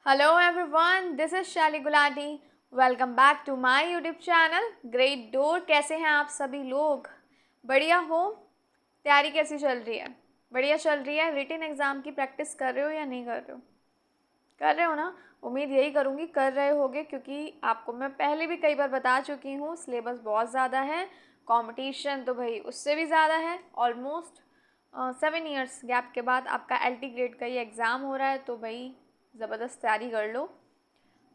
Hello everyone, this is Shaily Gulati. Welcome back to my YouTube channel great door. कैसे हैं आप सभी लोग? बढ़िया हो? तैयारी कैसी चल रही है? बढ़िया चल रही है। रिटन एग्ज़ाम की प्रैक्टिस कर रहे हो या नहीं कर रहे हो? कर रहे हो ना? उम्मीद यही करूँगी कर रहे होगे, क्योंकि आपको मैं पहले भी कई बार बता चुकी हूँ सिलेबस बहुत ज़्यादा है, कंपटीशन तो भाई उससे भी ज़्यादा है। ऑलमोस्ट 7 ईयर्स गैप के बाद आपका LT ग्रेड का ये एग्ज़ाम हो रहा है, तो भाई ज़बरदस्त तैयारी कर लो।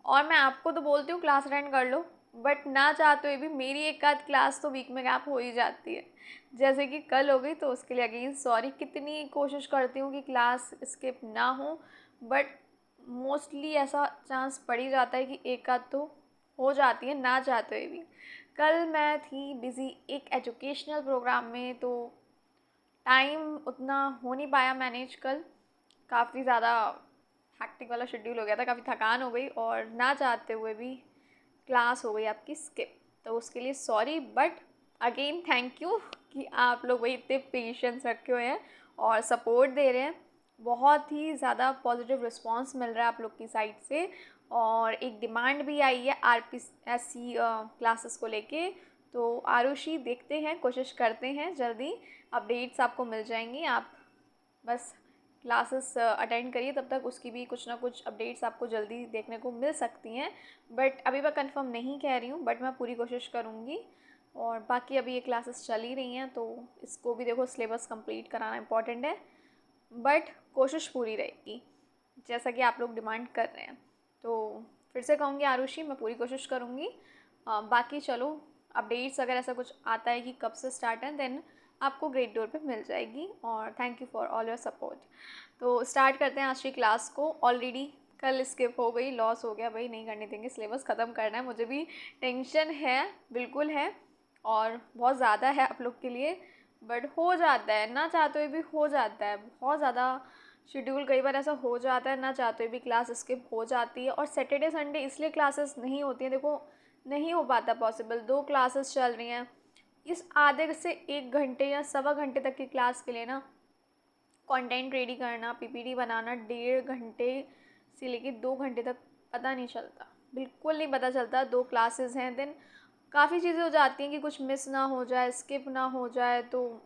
और मैं आपको तो बोलती हूँ क्लास अटेंड कर लो, बट ना चाहते हुए भी मेरी एक आध क्लास तो वीक में गैप हो ही जाती है। जैसे कि कल हो गई, तो उसके लिए अगेन सॉरी। कितनी कोशिश करती हूँ कि क्लास स्किप ना हो, बट मोस्टली ऐसा चांस पड़ ही जाता है कि एक आध तो हो जाती है ना चाहते हुए भी। कल मैं थी बिज़ी एक एजुकेशनल प्रोग्राम में, तो टाइम उतना हो नहीं पाया मैनेज कल। काफ़ी ज़्यादा हैक्टिक वाला शेड्यूल हो गया था, काफ़ी थकान हो गई और ना चाहते हुए भी क्लास हो गई आपकी स्किप। तो उसके लिए sorry, but again thank you कि आप लोग वही इतने पेशेंस रखे हुए हैं और सपोर्ट दे रहे हैं। बहुत ही ज़्यादा पॉजिटिव रिस्पांस मिल रहा है आप लोग की साइड से। और एक डिमांड भी आई है RPSC क्लासेस को लेके। तो आरुषि, देखते हैं, कोशिश करते हैं, जल्दी अपडेट्स आपको मिल जाएंगी। आप बस क्लासेस अटेंड करिए, तब तक उसकी भी कुछ ना कुछ अपडेट्स आपको जल्दी देखने को मिल सकती हैं। बट अभी मैं कंफर्म नहीं कह रही हूँ, बट मैं पूरी कोशिश करूँगी। और बाकी अभी ये क्लासेस चल ही रही हैं, तो इसको भी देखो, सिलेबस कंप्लीट कराना इंपॉर्टेंट है, बट कोशिश पूरी रहेगी जैसा कि आप लोग डिमांड कर रहे हैं। तो फिर से कहूँगी आरुषि, मैं पूरी कोशिश करूँगी। बाकी चलो, अपडेट्स अगर ऐसा कुछ आता है कि कब से स्टार्ट है, देन आपको ग्रेट डोर पे मिल जाएगी। और thank you for all your support. तो स्टार्ट करते हैं आज की क्लास को। ऑलरेडी कल स्किप हो गई, लॉस हो गया भाई, नहीं करने देंगे। सिलेबस ख़त्म करना है, मुझे भी टेंशन है, बिल्कुल है, और बहुत ज़्यादा है आप लोग के लिए। बट हो जाता है, ना चाहते हुए भी हो जाता है। बहुत ज़्यादा शेड्यूल कई बार ऐसा हो जाता है, ना चाहते हुए भी क्लास स्किप हो जाती है। और सैटरडे संडे इसलिए क्लासेस नहीं होती हैं, देखो नहीं हो पाता पॉसिबल। 2 क्लासेस चल रही हैं, इस आधे से 1 घंटे या सवा घंटे तक की क्लास के लिए ना कंटेंट रेडी करना, PPT बनाना 1.5 घंटे से लेके 2 घंटे तक पता नहीं चलता, बिल्कुल नहीं पता चलता। 2 क्लासेस हैं, देन काफ़ी चीज़ें हो जाती हैं कि कुछ मिस ना हो जाए, स्किप ना हो जाए, तो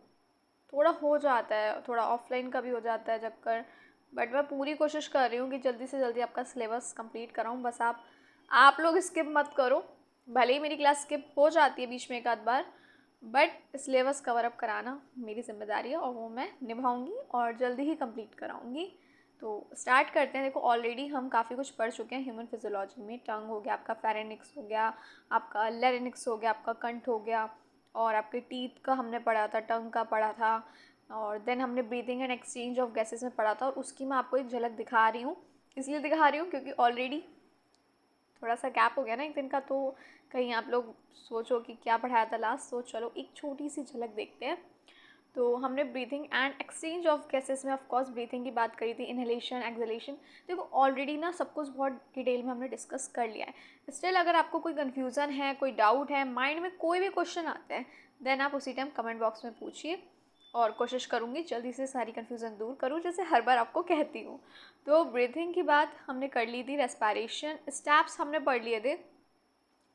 थोड़ा हो जाता है, थोड़ा ऑफलाइन का भी हो जाता है चक्कर। बट मैं पूरी कोशिश कर रही हूँ कि जल्दी से जल्दी आपका सिलेबस कंप्लीट कराऊँ। बस आप लोग स्किप मत करो। भले ही मेरी क्लास स्किप हो जाती है बीच में एक आध बार, बट सिलेबस कवर अप कराना मेरी जिम्मेदारी है और वो मैं निभाऊंगी और जल्दी ही कंप्लीट कराऊंगी। तो स्टार्ट करते हैं। देखो ऑलरेडी हम काफ़ी कुछ पढ़ चुके हैं ह्यूमन फिजियोलॉजी में। टंग हो गया आपका, फेरेनिक्स हो गया आपका, लेरिनिक्स हो गया आपका, कंठ हो गया, और आपके टीथ का हमने पढ़ा था, टंग का पढ़ा था, और देन हमने breathing and exchange of gases में पढ़ा था। और उसकी मैं आपको एक झलक दिखा रही हूँ, इसलिए दिखा रही हूँ क्योंकि ऑलरेडी थोड़ा सा गैप हो गया ना एक दिन का, तो कहीं आप लोग सोचो कि क्या पढ़ाया था लास्ट। तो चलो एक छोटी सी झलक देखते हैं। तो हमने breathing and exchange of gases में ऑफ कोर्स ब्रीथिंग की बात करी थी, इनहेलेशन, एक्सहेलेशन। देखो ऑलरेडी ना सब कुछ बहुत डिटेल में हमने डिस्कस कर लिया है। स्टिल अगर आपको कोई कन्फ्यूज़न है, कोई डाउट है, माइंड में कोई भी क्वेश्चन आता है, देन आप उसी टाइम कमेंट बॉक्स में पूछिए और कोशिश करूँगी जल्दी से सारी कन्फ्यूज़न दूर करूँ, जैसे हर बार आपको कहती हूँ। तो ब्रीथिंग की बात हमने कर ली थी, रेस्पायरेशन स्टेप्स हमने पढ़ लिए थे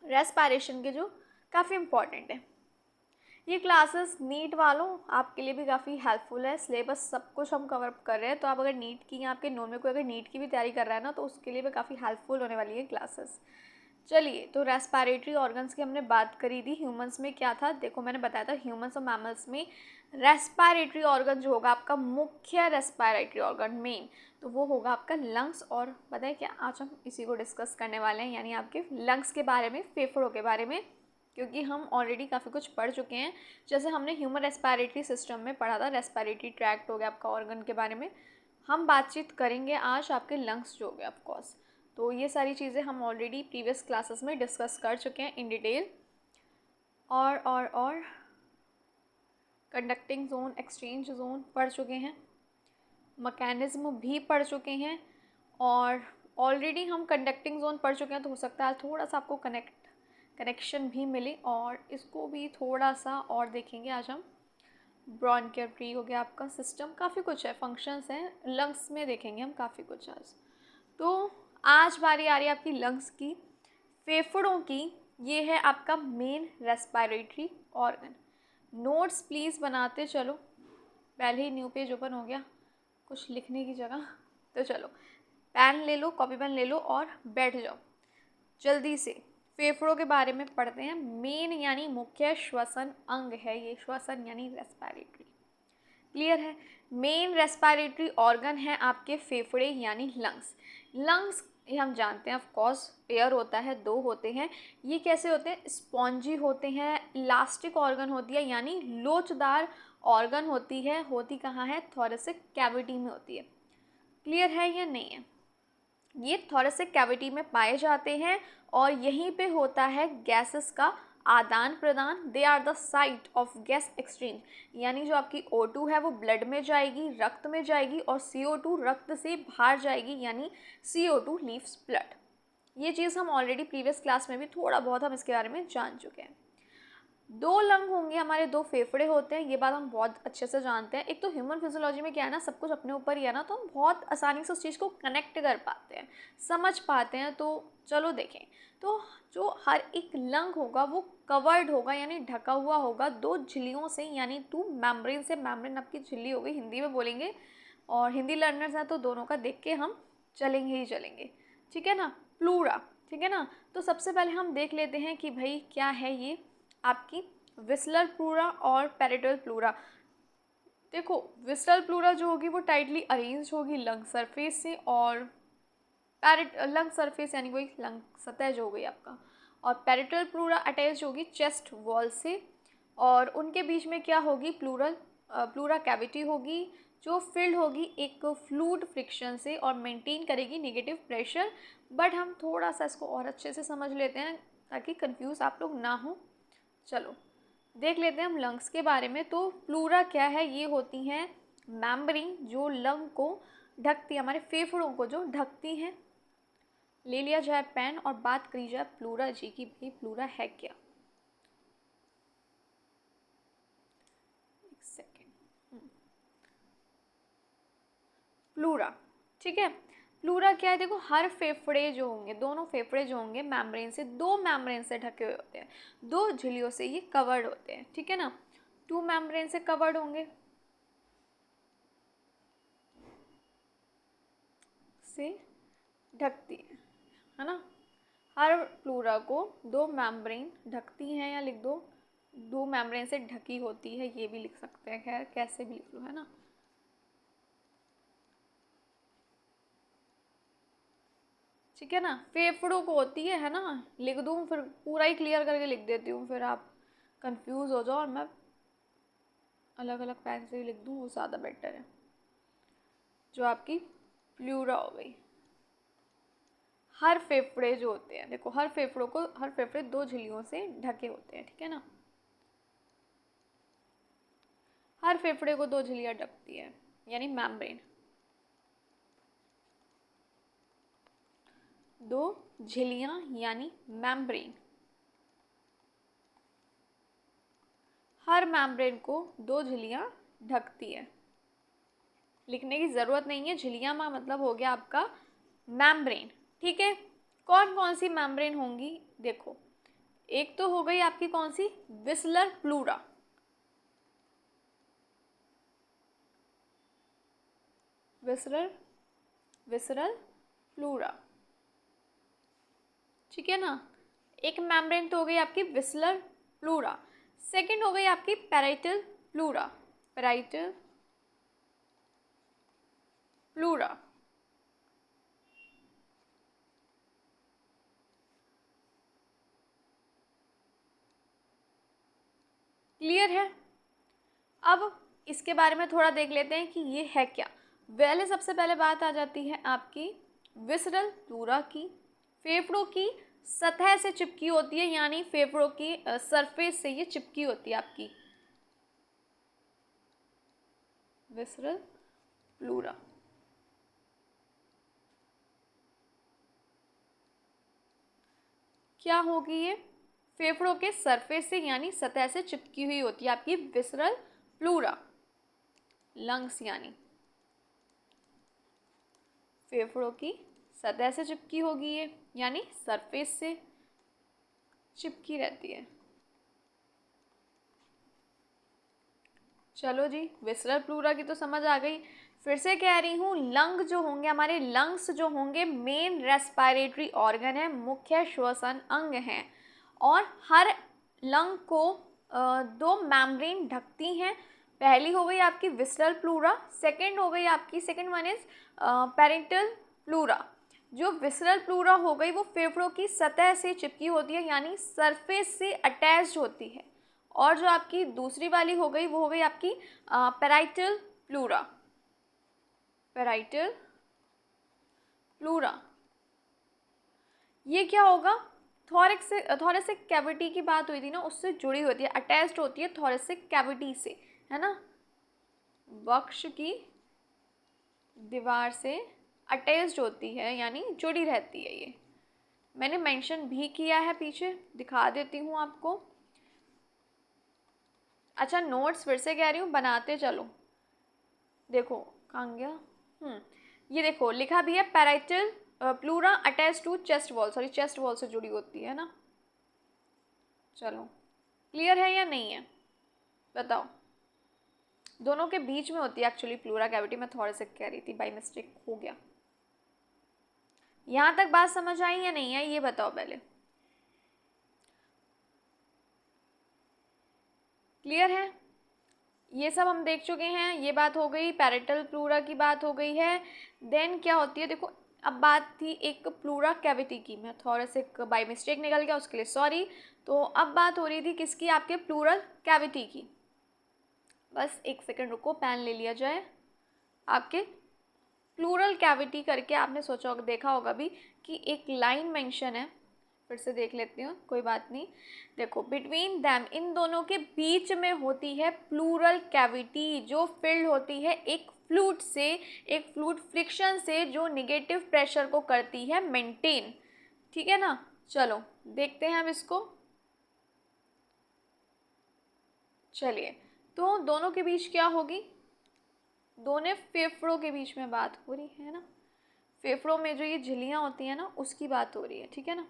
रेस्पायरेशन के, जो काफ़ी इंपॉर्टेंट है। ये क्लासेस नीट वालों आपके लिए भी काफ़ी हेल्पफुल है। सिलेबस सब कुछ हम कवर कर रहे हैं, तो आप अगर नीट की या आपके नोन में कोई अगर नीट की भी तैयारी कर रहा है ना, तो उसके लिए भी काफ़ी हेल्पफुल होने वाली है क्लासेस। चलिए, तो रेस्पायरेटरी ऑर्गन्स की हमने बात करी थी। ह्यूमंस में क्या था, देखो मैंने बताया था ह्यूमंस और मैमल्स में रेस्पायरेटरी ऑर्गन जो होगा आपका मुख्य रेस्पायरेटरी ऑर्गन मेन, तो वो होगा आपका लंग्स। और पता है क्या, आज हम इसी को डिस्कस करने वाले हैं, यानी आपके लंग्स के बारे में, फेफड़ों के बारे में, क्योंकि हम ऑलरेडी काफ़ी कुछ पढ़ चुके हैं। जैसे हमने ह्यूमन रेस्पायरेटरी सिस्टम में पढ़ा था, रेस्पायरेटरी ट्रैक्ट हो गया आपका, ऑर्गन के बारे में हम बातचीत करेंगे आज आपके लंग्स जो हो गए ऑफकोर्स। तो ये सारी चीज़ें हम ऑलरेडी प्रीवियस क्लासेस में डिस्कस कर चुके हैं इन डिटेल। और कंडक्टिंग जोन, एक्सचेंज जोन पढ़ चुके हैं, मैकेनिज्म भी पढ़ चुके हैं, और ऑलरेडी हम कंडक्टिंग जोन पढ़ चुके हैं, तो हो सकता है थोड़ा सा आपको कनेक्शन भी मिले, और इसको भी थोड़ा सा और देखेंगे आज हम। ब्रॉन्कियोट्री हो गया आपका सिस्टम, काफ़ी कुछ है, फंक्शंस हैं लंग्स में, देखेंगे हम काफ़ी कुछ आज। तो आज बारी आ रही है आपकी लंग्स की, फेफड़ों की। ये है आपका main respiratory organ. Notes please बनाते चलो, पहले ही न्यू पेज ओपन हो गया कुछ लिखने की जगह। तो चलो पेन ले लो, कॉपी पेन ले लो और बैठ जाओ जल्दी से। फेफड़ों के बारे में पढ़ते हैं। मेन यानी मुख्य श्वसन अंग है ये, श्वसन यानी रेस्पिरेटरी। क्लियर है? मेन रेस्पिरेटरी ऑर्गन है आपके फेफड़े यानी लंग्स। लंग्स ये हम जानते हैं ऑफ कोर्स पेयर होता है, दो होते हैं। ये कैसे होते हैं? स्पॉन्जी होते हैं, इलास्टिक ऑर्गन होती है यानी लोचदार ऑर्गन होती है। होती कहाँ है? थोरेसिक कैविटी में होती है। क्लियर है या नहीं है? ये थोरेसिक कैविटी में पाए जाते हैं और यहीं पे होता है गैसेस का आदान प्रदान। They are the site of gas exchange, यानी जो आपकी O2 है वो ब्लड में जाएगी, रक्त में जाएगी, और CO2 रक्त से बाहर जाएगी यानी CO2 लीव्स ब्लड। ये चीज़ हम ऑलरेडी प्रीवियस क्लास में भी थोड़ा बहुत हम इसके बारे में जान चुके हैं। दो लंग होंगे हमारे, दो फेफड़े होते हैं, ये बात हम बहुत अच्छे से जानते हैं। एक तो ह्यूमन फिजियोलॉजी में क्या है ना, सब कुछ अपने ऊपर ही है ना, तो हम बहुत आसानी से उस चीज़ को कनेक्ट कर पाते हैं, समझ पाते हैं। तो चलो देखें, तो जो हर एक लंग होगा वो कवर्ड होगा यानी ढका हुआ होगा दो झिल्लियों से, यानी टू मेम्ब्रेन से। मेम्ब्रेन आपकी झिल्ली हो गई, हिंदी में बोलेंगे, और हिंदी लर्नर्स हैं तो दोनों का देख के हम चलेंगे ही चलेंगे, ठीक है ना। प्लूरा, ठीक है ना। तो सबसे पहले हम देख लेते हैं कि भाई क्या है ये आपकी विस्लर प्लूरा और पेरिटल प्लूरा। देखो विस्लर प्लूरा जो होगी वो टाइटली अरेंज होगी लंग सरफेस से, और लंग सरफेस यानी कोई लंग सतह जो हो गई आपका, और पेरिटल प्लूरा अटैच होगी चेस्ट वॉल से, और उनके बीच में क्या होगी? प्लूरा कैविटी होगी जो फिल्ड होगी एक फ्लूइड फ्रिक्शन से और मेंटेन करेगी नेगेटिव प्रेशर। बट हम थोड़ा सा इसको और अच्छे से समझ लेते हैं ताकि कंफ्यूज आप लोग ना हो। चलो देख लेते हैं हम लंग्स के बारे में। तो प्लूरा क्या है? ये होती हैं मेम्ब्रेन जो लंग को ढकती है, हमारे फेफड़ों को जो ढकती हैं। ले लिया जाए पेन और बात करी जाए प्लूरा जी की, भाई प्लूरा है क्या। एक सेकेंड। प्लूरा, ठीक है। प्लूरा क्या है? देखो हर फेफड़े जो होंगे, दोनों फेफड़े जो होंगे मेम्ब्रेन से, दो मेम्ब्रेन से ढके हुए होते हैं, दो झिल्लियों से ये कवर्ड होते हैं, ठीक है ना। टू मेम्ब्रेन से कवर्ड होंगे, से ढकती है ना। हर प्लूरा को दो मेम्ब्रेन ढकती हैं, या लिख दो दो मेम्ब्रेन से ढकी होती है, ये भी लिख सकते हैं, खैर कैसे भी लिख लो, है ना। ठीक है ना। फेफड़ों को होती है ना, लिख दूँ फिर पूरा ही क्लियर करके लिख देती हूँ, फिर आप कंफ्यूज हो जाओ और मैं अलग अलग पेन से ही लिख दूँ, वो ज़्यादा बेटर है। जो आपकी प्लूरा हो गई, हर फेफड़े जो होते हैं, देखो हर फेफड़े दो झिल्लियों से ढके होते हैं, ठीक है ना। हर फेफड़े को दो झिल्लियाँ ढकती है यानी मेम्ब्रेन, दो झिल्लियाँ यानी मेम्ब्रेन। हर मेम्ब्रेन को दो झिल्लियाँ ढकती है, लिखने की ज़रूरत नहीं है। झिल्लियाँ का मतलब हो गया आपका मेम्ब्रेन, ठीक है। कौन कौन सी मेम्ब्रेन होंगी? देखो एक तो हो गई आपकी कौन सी? विस्लर प्लूरा, विसरल प्लूरा, ठीक है ना। एक मेम्ब्रेन तो हो गई आपकी विस्लर प्लूरा। सेकंड हो गई आपकी parietal pleura, parietal pleura, clear है। अब इसके बारे में थोड़ा देख लेते हैं कि ये है क्या। पहले सबसे पहले बात आ जाती है आपकी विसरल प्लूरा की। फेफड़ों की सतह से चिपकी होती है, यानी फेफड़ों की सरफेस से ये चिपकी होती है आपकी विसरल प्लूरा। क्या होगी ये? फेफड़ों के सरफेस से यानी सतह से चिपकी हुई होती है आपकी विसरल प्लूरा। लंग्स यानी फेफड़ों की सतह से चिपकी होगी ये, यानी सरफेस से चिपकी रहती है। चलो जी, विसरल प्लूरा की तो समझ आ गई। फिर से कह रही हूँ, लंग जो होंगे, हमारे लंग्स जो होंगे, मेन रेस्पिरेटरी ऑर्गन है, मुख्य श्वसन अंग हैं, और हर लंग को दो मेम्ब्रेन ढकती हैं। पहली हो गई आपकी विसरल प्लूरा, सेकंड हो गई आपकी, second one is parental pleura. जो विसरल प्लूरा हो गई वो फेफड़ों की सतह से चिपकी होती है, यानी सरफेस से अटैच्ड होती है। और जो आपकी दूसरी वाली हो गई वो हो गई आपकी पैराइटल प्लूरा। पैराइटल प्लूरा ये क्या होगा, थोरेसिक कैविटी की बात हुई थी ना, उससे जुड़ी होती है, अटैच्ड होती है थोरेसिक कैविटी से, है ना, वक्ष की दीवार से अटैच्ड होती है, यानी जुड़ी रहती है। ये मैंने मेंशन भी किया है, पीछे दिखा देती हूँ आपको। अच्छा, नोट्स फिर से कह रही हूँ, बनाते चलो। देखो कहाँ गया, ये देखो लिखा भी है, parietal pleura attach to chest wall, sorry chest wall से जुड़ी होती है ना। चलो, क्लियर है या नहीं है, बताओ। दोनों के बीच में होती है एक्चुअली प्लूरा कैविटी, मैं थोड़े से कह रही थी, बाई मिस्टेक हो गया। यहाँ तक बात समझ आई या नहीं है, ये बताओ पहले। क्लियर है, ये सब हम देख चुके हैं। ये बात हो गई, पैरेटल प्लूरा की बात हो गई है। देन क्या होती है, देखो अब बात थी एक प्लूरा कैविटी की, मैं थोड़ा से बाई मिस्टेक निकल गया, उसके लिए सॉरी। तो अब बात हो रही थी किसकी, आपके प्लूरल कैविटी की। बस एक सेकंड रुको, पेन ले लिया जाए। आपके प्लूरल कैविटी करके आपने सोचा होगा, देखा होगा भी कि एक लाइन मेंशन है, फिर से देख लेती हूँ, कोई बात नहीं। देखो, बिटवीन दैम, इन दोनों के बीच में होती है प्लूरल कैविटी, जो फिल्ड होती है एक फ्लूइड से, एक फ्लूइड फ्रिक्शन से, जो निगेटिव प्रेशर को करती है मेंटेन। ठीक है ना, चलो देखते हैं हम इसको। चलिए, तो दोनों के बीच क्या होगी, दोनों फेफड़ों के बीच में बात हो रही है ना, फेफड़ों में जो ये झिल्लियाँ होती हैं ना, उसकी बात हो रही है। ठीक है ना,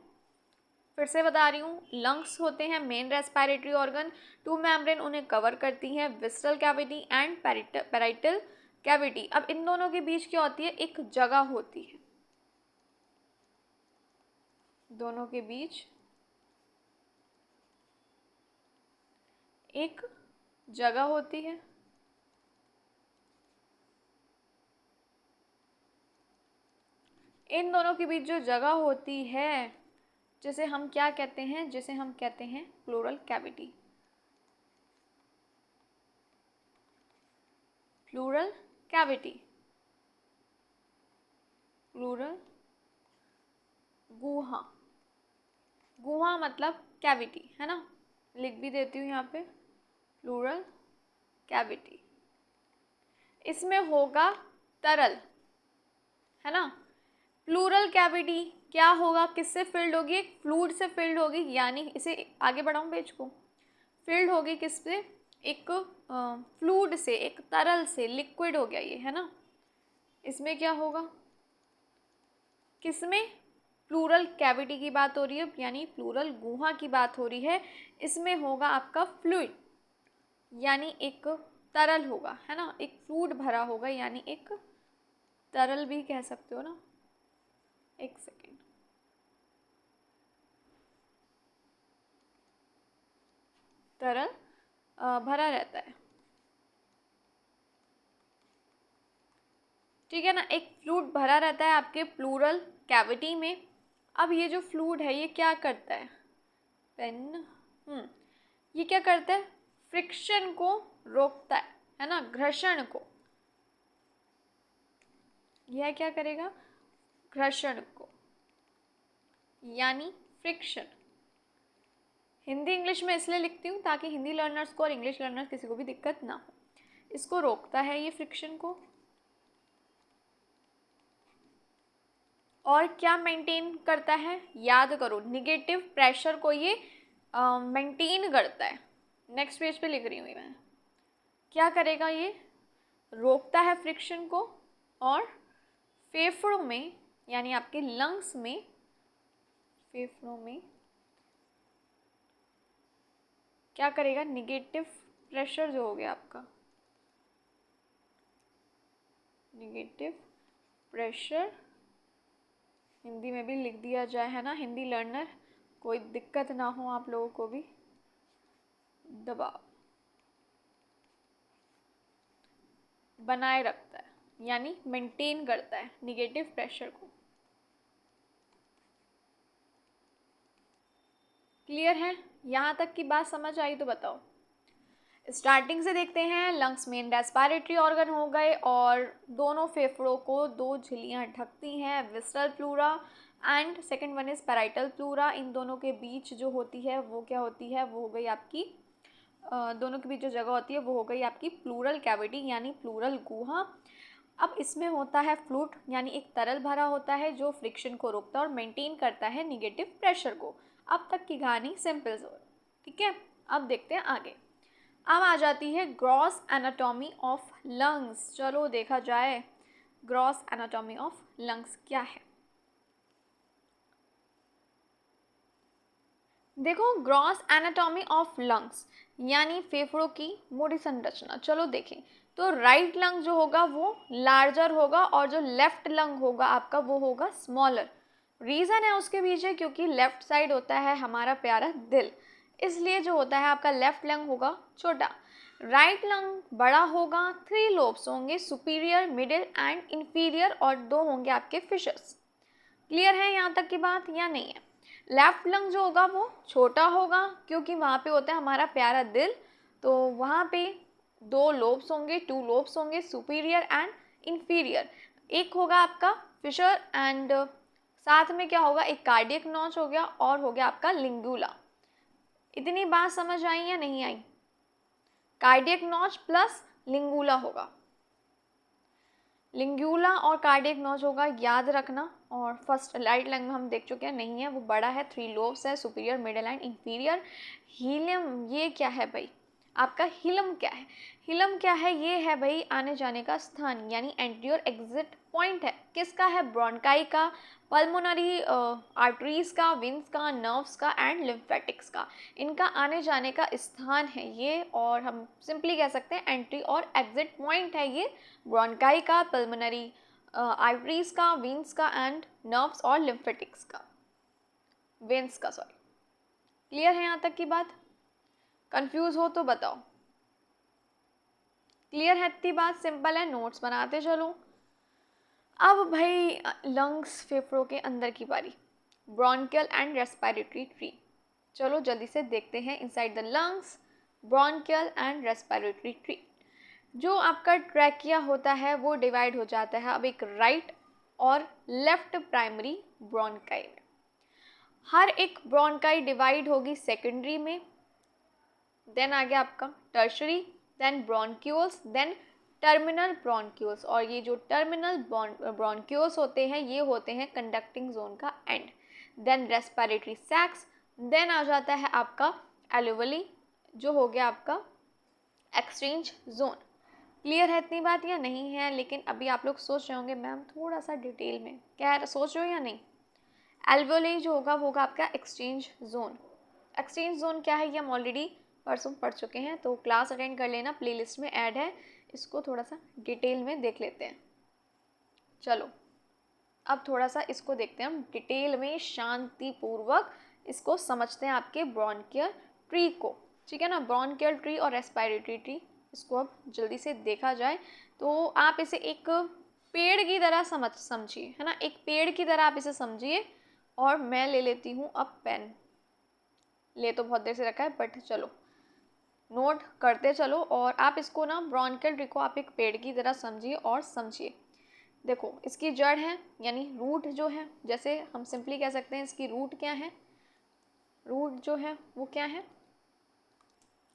फिर से बता रही हूँ, लंग्स होते हैं main respiratory organ, two membrane उन्हें कवर करती हैं, visceral cavity and parietal cavity. अब इन दोनों के बीच क्या होती है, एक जगह होती है, दोनों के बीच एक जगह होती है। इन दोनों के बीच जो जगह होती है, जिसे हम क्या कहते हैं, जिसे हम कहते हैं pleural cavity. Pleural cavity, pleural गुहा, गुहा मतलब कैविटी, है ना, लिख भी देती हूँ यहाँ पे, प्लूरल कैविटी। इसमें होगा तरल, है ना। प्लूरल कैविटी क्या होगा, किससे फिल्ड होगी, एक फ्लूइड से फिल्ड होगी, यानी इसे आगे बढ़ाऊँ पेज को, फिल्ड होगी किससे, एक फ्लूइड से, एक तरल से, लिक्विड हो गया ये, है ना। इसमें क्या होगा, किसमें, प्लूरल कैविटी की बात हो रही है, यानी प्लूरल गुहा की बात हो रही है। इसमें होगा आपका फ्लूइड, यानी एक तरल होगा, है ना, एक फ्लूइड भरा होगा, यानी एक तरल भी कह सकते हो ना। एक सेकेंड, तरल भरा रहता है, ठीक है ना, एक फ्लूइड भरा रहता है आपके प्लूरल कैविटी में। अब ये जो फ्लूइड है ये क्या करता है, पेन, ये क्या करता है, फ्रिक्शन को रोकता है ना, घर्षण को। यह क्या करेगा, घर्षण को, यानी फ्रिक्शन। हिंदी इंग्लिश में इसलिए लिखती हूँ ताकि हिंदी लर्नर्स को और इंग्लिश लर्नर्स किसी को भी दिक्कत ना हो। इसको रोकता है ये फ्रिक्शन को, और क्या मेंटेन करता है, याद करो, निगेटिव प्रेशर को ये मेंटेन करता है। नेक्स्ट पेज पे लिख रही हूँ मैं, क्या करेगा, ये रोकता है फ्रिक्शन को, और फेफड़ों में यानी आपके लंग्स में, फेफड़ों में क्या करेगा, निगेटिव प्रेशर जो हो गया आपका, निगेटिव प्रेशर, हिंदी में भी लिख दिया जाए, है ना, हिंदी लर्नर, कोई दिक्कत ना हो आप लोगों को भी, दबाव बनाए रखता है, यानी मेंटेन करता है निगेटिव प्रेशर को। क्लियर है? यहाँ तक की बात समझ आई तो बताओ। स्टार्टिंग से देखते हैं। लंग्स मेन रेस्पिरेटरी ऑर्गन हो गए और दोनों फेफड़ों को दो झिल्लियाँ ढकती हैं, visceral pleura and second one is parietal pleura. इन दोनों के बीच जो होती है वो क्या होती है, वो हो गई आपकी दोनों के बीच जो जगह होती है वो हो गई आपकी प्लूरल कैविटी यानी प्लूरल गुहा। अब इसमें होता है फ्लूइड यानी एक तरल भरा होता है जो फ्रिक्शन को रोकता है और मेंटेन करता है निगेटिव प्रेशर को। अब तक की कहानी सिंपल सी, ठीक है। अब देखते हैं आगे। अब आ जाती है ग्रॉस एनाटॉमी ऑफ लंग्स। चलो देखा जाए ग्रॉस एनाटॉमी ऑफ लंग्स क्या है। देखो, ग्रॉस एनाटॉमी ऑफ लंग्स यानी फेफड़ों की मोटी संरचना। चलो देखें तो राइट लंग जो होगा वो लार्जर होगा और जो लेफ्ट लंग होगा आपका वो होगा स्मॉलर। रीज़न है उसके पीछे क्योंकि लेफ्ट साइड होता है हमारा प्यारा दिल, इसलिए जो होता है आपका लेफ्ट लंग होगा छोटा। राइट लंग बड़ा होगा, 3 लोब्स होंगे, सुपीरियर, मिडिल एंड इंफीरियर, और 2 होंगे आपके फिशर्स। क्लियर है यहाँ तक की बात या नहीं है? लेफ्ट लंग जो होगा वो छोटा होगा क्योंकि वहाँ पे होता है हमारा प्यारा दिल, तो वहाँ पे 2 लोब्स होंगे, 2 लोब्स होंगे, सुपीरियर एंड इंफीरियर। एक होगा आपका फिशर एंड साथ में क्या होगा, एक कार्डियक नॉच हो गया और हो गया आपका लिंगुला। इतनी बात समझ आई या नहीं आई? कार्डियक नॉच प्लस लिंगुला होगा, लिंगुला और कार्डियक नॉच होगा, याद रखना। और फर्स्ट राइट लंग में हम देख चुके हैं, नहीं है वो बड़ा है, 3 लोब्स है, superior, middle and inferior. Helium ये क्या है भाई, आपका हिलम क्या है? हिलम क्या है? ये है भाई आने जाने का स्थान यानी एंट्री और एग्जिट पॉइंट है। किसका है? ब्रोंकाई का, पल्मोनरी आर्टरीज का, विंस का, नर्व्स का एंड लिम्फेटिक्स का। इनका आने जाने का स्थान है ये, और हम सिंपली कह सकते हैं एंट्री और एग्जिट पॉइंट है ये ब्रोंकाई का, पल्मोनरी आर्टरीज का, वेन्स का एंड नर्व्स और लिम्फेटिक्स का, वेन्स का सॉरी। क्लियर है यहाँ तक की बात? कंफ्यूज हो तो बताओ। क्लियर है इतनी बात? सिंपल है, नोट्स बनाते चलो। अब भाई लंग्स फेफड़ों के अंदर की बारी, ब्रोंकियल एंड रेस्पिरेटरी ट्री। चलो जल्दी से देखते हैं inside the lungs bronchial and respiratory tree. जो आपका ट्रैकिया होता है वो डिवाइड हो जाता है अब एक राइट और लेफ्ट प्राइमरी ब्रोंकाई में। हर एक ब्रोंकाई डिवाइड होगी सेकेंडरी में, देन आ गया आपका tertiary, then bronchioles, then terminal bronchioles. और ये जो टर्मिनल ब्रोंक्यूल्स होते हैं ये होते हैं कंडक्टिंग जोन का एंड। देन रेस्पिरेटरी सैक्स, देन आ जाता है आपका एल्वेली जो हो गया आपका एक्सचेंज जोन। क्लियर है इतनी बात या नहीं है? लेकिन अभी आप लोग सोच रहे होंगे मैम थोड़ा सा डिटेल में, क्या सोच रहे हो या नहीं? एल्वेओली जो होगा वो होगा आपका एक्सचेंज जोन। एक्सचेंज जोन क्या है ये हम ऑलरेडी परसों पढ़ चुके हैं, तो क्लास अटेंड कर लेना, प्लेलिस्ट में ऐड है, इसको थोड़ा सा डिटेल में देख लेते हैं। चलो अब थोड़ा सा इसको देखते हैं हम डिटेल में, शांतिपूर्वक इसको समझते हैं आपके ब्रोंकियल ट्री को, ठीक है ना। ब्रोंकियल ट्री और रेस्पिरेटरी ट्री, इसको अब जल्दी से देखा जाए तो आप इसे एक पेड़ की तरह समझिए, है ना, एक पेड़ की तरह आप इसे समझिए। और मैं ले लेती हूँ अब पेन, ले तो बहुत देर से रखा है बट चलो नोट करते चलो। और आप इसको ना ब्रोंकियल ट्री को आप एक पेड़ की तरह समझिए और समझिए। देखो इसकी जड़ है यानी रूट जो है, जैसे हम सिंपली कह सकते हैं इसकी रूट क्या है, रूट जो है वो क्या है,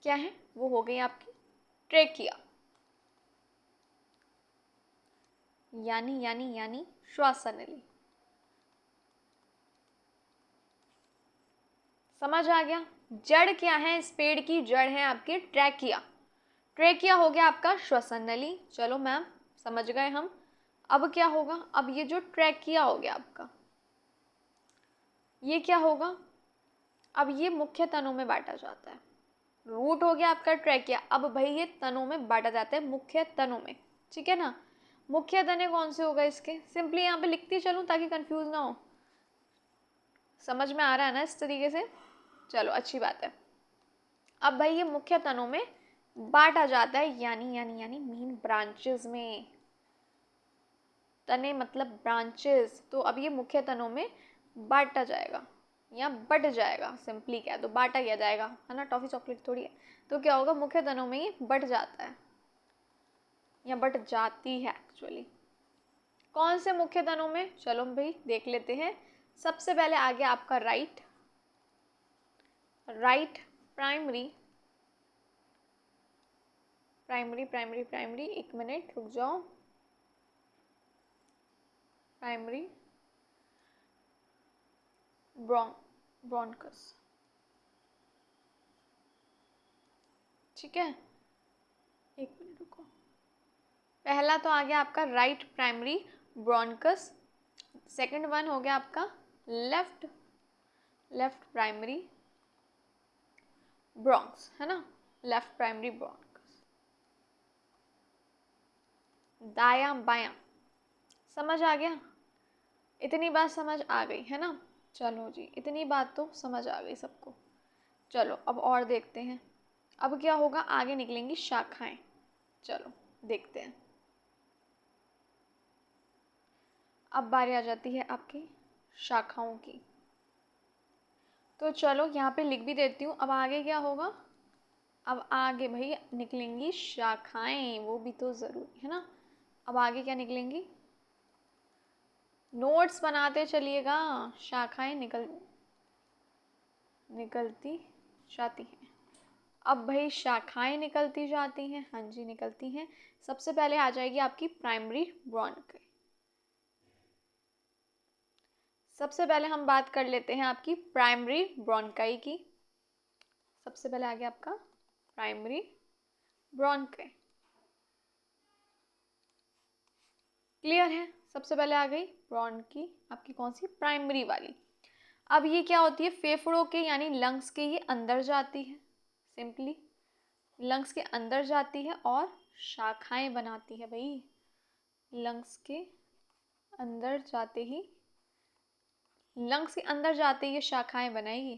क्या है वो हो गई आपकी ट्रेकिया, यानी यानी यानी श्वासनली। समझ आ गया? जड़ क्या है इस पेड़ की? जड़ है आपकी ट्रैकिया। ट्रैकिया हो गया आपका श्वसन नली। चलो मैम समझ गए हम। अब क्या होगा, अब ये जो ट्रैकिया हो गया आपका, ये क्या होगा, अब ये मुख्य तनों में बांटा जाता है। रूट हो गया आपका ट्रैकिया, अब भाई ये तनों में बांटा जाता है, मुख्य तनों में, ठीक है ना। मुख्य तने कौन से होगा इसके, सिंपली यहाँ पे लिखती चलूँ ताकि कंफ्यूज ना हो। समझ में आ रहा है ना इस तरीके से, चलो अच्छी बात है। अब भाई ये मुख्य तनों में बांटा जाता है, यानी यानी यानी मीन ब्रांचेस में, तने मतलब ब्रांचेस, तो अब ये मुख्य तनों में बांटा जाएगा या बट जाएगा, सिंपली क्या है तो बांटा किया जाएगा, है ना, टॉफी चॉकलेट थोड़ी है। तो क्या होगा, मुख्य तनों में ये बट जाता है या बट जाती है एक्चुअली। कौन से मुख्य तनों में, चलो भाई देख लेते हैं। सबसे पहले आ गया आपका राइट प्राइमरी, प्राइमरी, एक मिनट रुक जाओ, प्राइमरी ब्रोंकस, ठीक है, एक मिनट रुको। पहला तो आ गया आपका right primary bronchus, second one हो गया आपका लेफ्ट प्राइमरी ब्रोंक्स, है ना, लेफ्ट प्राइमरी ब्रोंकस। दाया बायां, समझ आ गया, इतनी बात समझ आ गई है ना। चलो जी, इतनी बात तो समझ आ गई सबको। चलो अब और देखते हैं, अब क्या होगा, आगे निकलेंगी शाखाएं, चलो देखते हैं। अब बारी आ जाती है आपकी शाखाओं की, तो चलो यहाँ पे लिख भी देती हूँ। अब आगे क्या होगा, अब आगे भाई निकलेंगी शाखाएं, वो भी तो ज़रूरी है ना। अब आगे क्या निकलेंगी, नोट्स बनाते चलिएगा, शाखाएं निकलती जाती हैं। अब भाई शाखाएं निकलती जाती हैं, हाँ जी निकलती हैं। सबसे पहले आ जाएगी आपकी प्राइमरी ब्रोंकाई। सबसे पहले हम बात कर लेते हैं आपकी प्राइमरी ब्रोंकाई की। सबसे पहले आ गया आपका प्राइमरी ब्रोंकाई, क्लियर है। सबसे पहले आ गई ब्रोंकी आपकी, कौन सी, प्राइमरी वाली। अब ये क्या होती है, फेफड़ों के यानी लंग्स के ये अंदर जाती है, सिंपली लंग्स के अंदर जाती है और शाखाएं बनाती है भाई। लंग्स के अंदर जाते ही, लंग्स के अंदर जाते ही ये शाखाएं बनाएगी,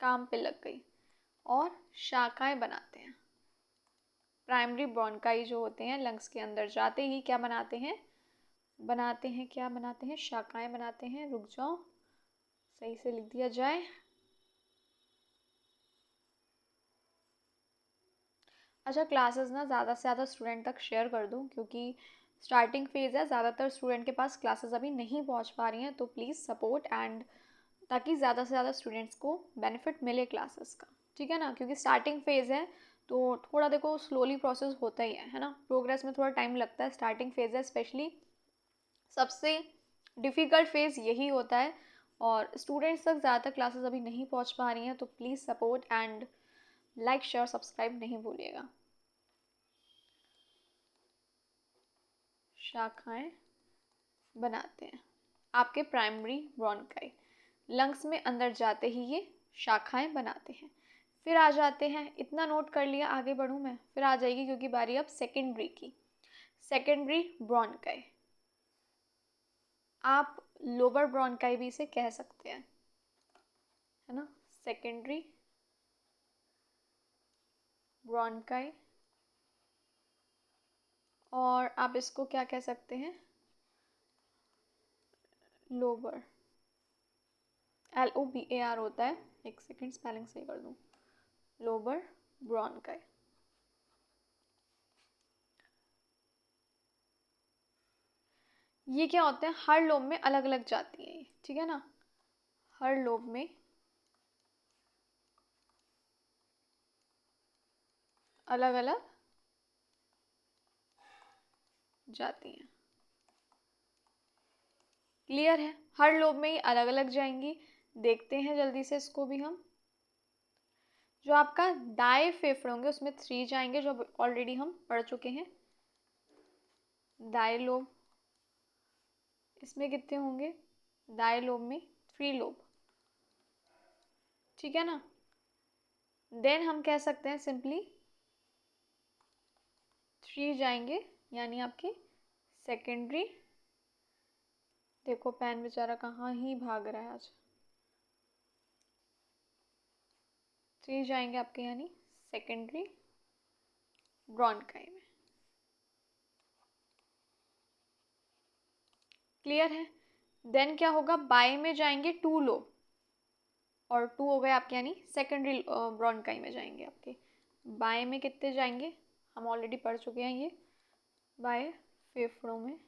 काम पे लग गई, और शाखाएं बनाते हैं। प्राइमरी ब्रोंकाई जो होते हैं लंग्स के अंदर जाते ही क्या बनाते हैं, क्या बनाते हैं, शाखाएं बनाते हैं। रुक जाओ, सही से लिख दिया जाए। अच्छा, क्लासेस ना ज़्यादा से ज़्यादा स्टूडेंट तक शेयर कर दूँ, क्योंकि स्टार्टिंग फेज़ है, ज़्यादातर स्टूडेंट के पास क्लासेस अभी नहीं पहुंच पा रही हैं, तो प्लीज़ सपोर्ट एंड, ताकि ज़्यादा से ज़्यादा स्टूडेंट्स को बेनिफिट मिले क्लासेस का, ठीक है ना। क्योंकि स्टार्टिंग फेज़ है तो थोड़ा देखो स्लोली प्रोसेस होता ही है ना, प्रोग्रेस में थोड़ा टाइम लगता है। स्टार्टिंग फेज़ है, स्पेशली सबसे डिफ़िकल्ट फेज़ यही होता है, और स्टूडेंट्स तक ज़्यादातर क्लासेस अभी नहीं पहुंच पा रही हैं, तो please support and like share subscribe नहीं भूलिएगा। शाखाएं बनाते हैं आपके प्राइमरी ब्रोंकाई, लंग्स में अंदर जाते ही ये शाखाएं बनाते हैं। फिर आ जाते हैं, इतना नोट कर लिया, आगे बढ़ूँ मैं, फिर आ जाएगी क्योंकि बारी अब सेकेंडरी की। सेकेंडरी ब्रोंकाई, आप लोअर ब्रोंकाई भी इसे कह सकते हैं, है ना, सेकेंडरी ब्रोंकाई, और आप इसको क्या कह सकते हैं, लोअर, LOBAR होता है, एक सेकेंड स्पेलिंग सही कर दूँ, लोअर ब्रोंकाई। ये क्या होते हैं, हर लोब में अलग अलग जाती है ये, ठीक है ना, हर लोब में अलग अलग जाती हैं, क्लियर है, हर लोब में ये अलग अलग जाएंगी। देखते हैं जल्दी से इसको भी हम। जो आपका डाई फेफड़े होंगे उसमें 3 जाएंगे, जो ऑलरेडी हम पढ़ चुके हैं। दाएं लोब, इसमें कितने होंगे? दाएं लोब में 3 लोब, ठीक है ना। देन हम कह सकते हैं सिंपली 3 जाएंगे, यानी आपके सेकेंडरी। देखो पेन बेचारा कहाँ ही भाग रहा है आज। 3 जाएंगे आपके यानी सेकेंडरी ब्रोंकाई में। क्लियर है। देन क्या होगा? बाएं में जाएंगे 2 लोब, और 2 हो गए आपके यानी सेकेंडरी ब्रोंकाई में जाएंगे आपके। बाएं में कितने जाएंगे? हम ऑलरेडी पढ़ चुके हैं ये। बाएं फेफड़ों में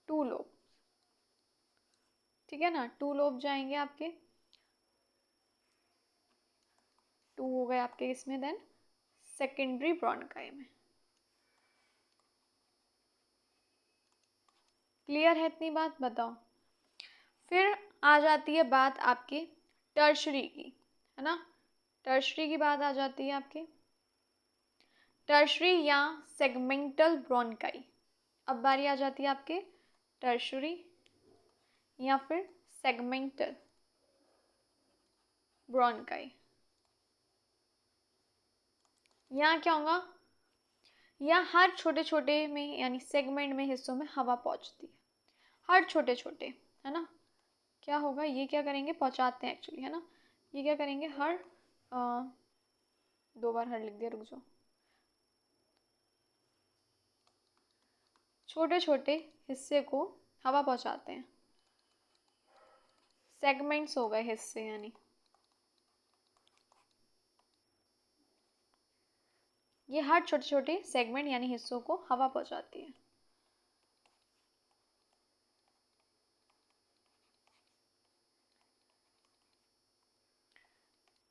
2 लोब, ठीक है ना। 2 लोब जाएंगे आपके, 2 हो गए आपके इसमें। देन सेकेंडरी ब्रोंकाई में। क्लियर है इतनी बात? बताओ। फिर आ जाती है बात आपके टर्शरी की, है ना। टर्शरी की बात आ जाती है आपके। टर्शरी या सेगमेंटल ब्रोंकाई। अब बारी आ जाती है आपके टर्शरी या फिर सेगमेंटल ब्रोंकाई। यहाँ क्या होगा? यहाँ हर छोटे छोटे में यानी सेगमेंट में हिस्सों में हवा पहुँचती है, हर छोटे छोटे, है ना। क्या होगा? ये क्या करेंगे? पहुँचाते हैं एक्चुअली, है ना। ये क्या करेंगे? हर 2 बार हर लिख दिया, रुक जाओ। छोटे छोटे हिस्से को हवा पहुँचाते हैं। सेगमेंट्स हो गए हिस्से, यानी ये हर छोटे छोटे सेगमेंट यानी हिस्सों को हवा पहुँचाती है।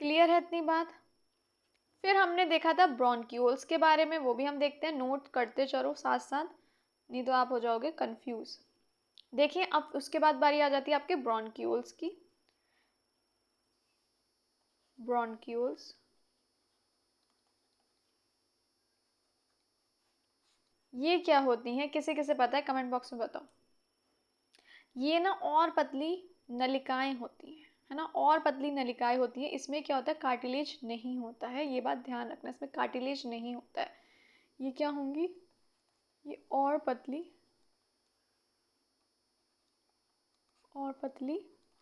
क्लियर है इतनी बात? फिर हमने देखा था ब्रोंक्यूल्स के बारे में, वो भी हम देखते हैं। नोट करते चलो साथ साथ, नहीं तो आप हो जाओगे कंफ्यूज। देखिए अब उसके बाद बारी आ जाती है आपके ब्रोंक्यूल्स की। ब्रोंक्यूल्स ये क्या होती हैं? किसे किसे पता है कमेंट बॉक्स में बताओ। ये ना और पतली नलिकाएं होती हैं, है ना। और पतली नलिकाएं होती हैं। इसमें क्या होता है? कार्टिलेज नहीं होता है, ये बात ध्यान रखना, इसमें कार्टिलेज नहीं होता है। ये क्या होंगी? ये और पतली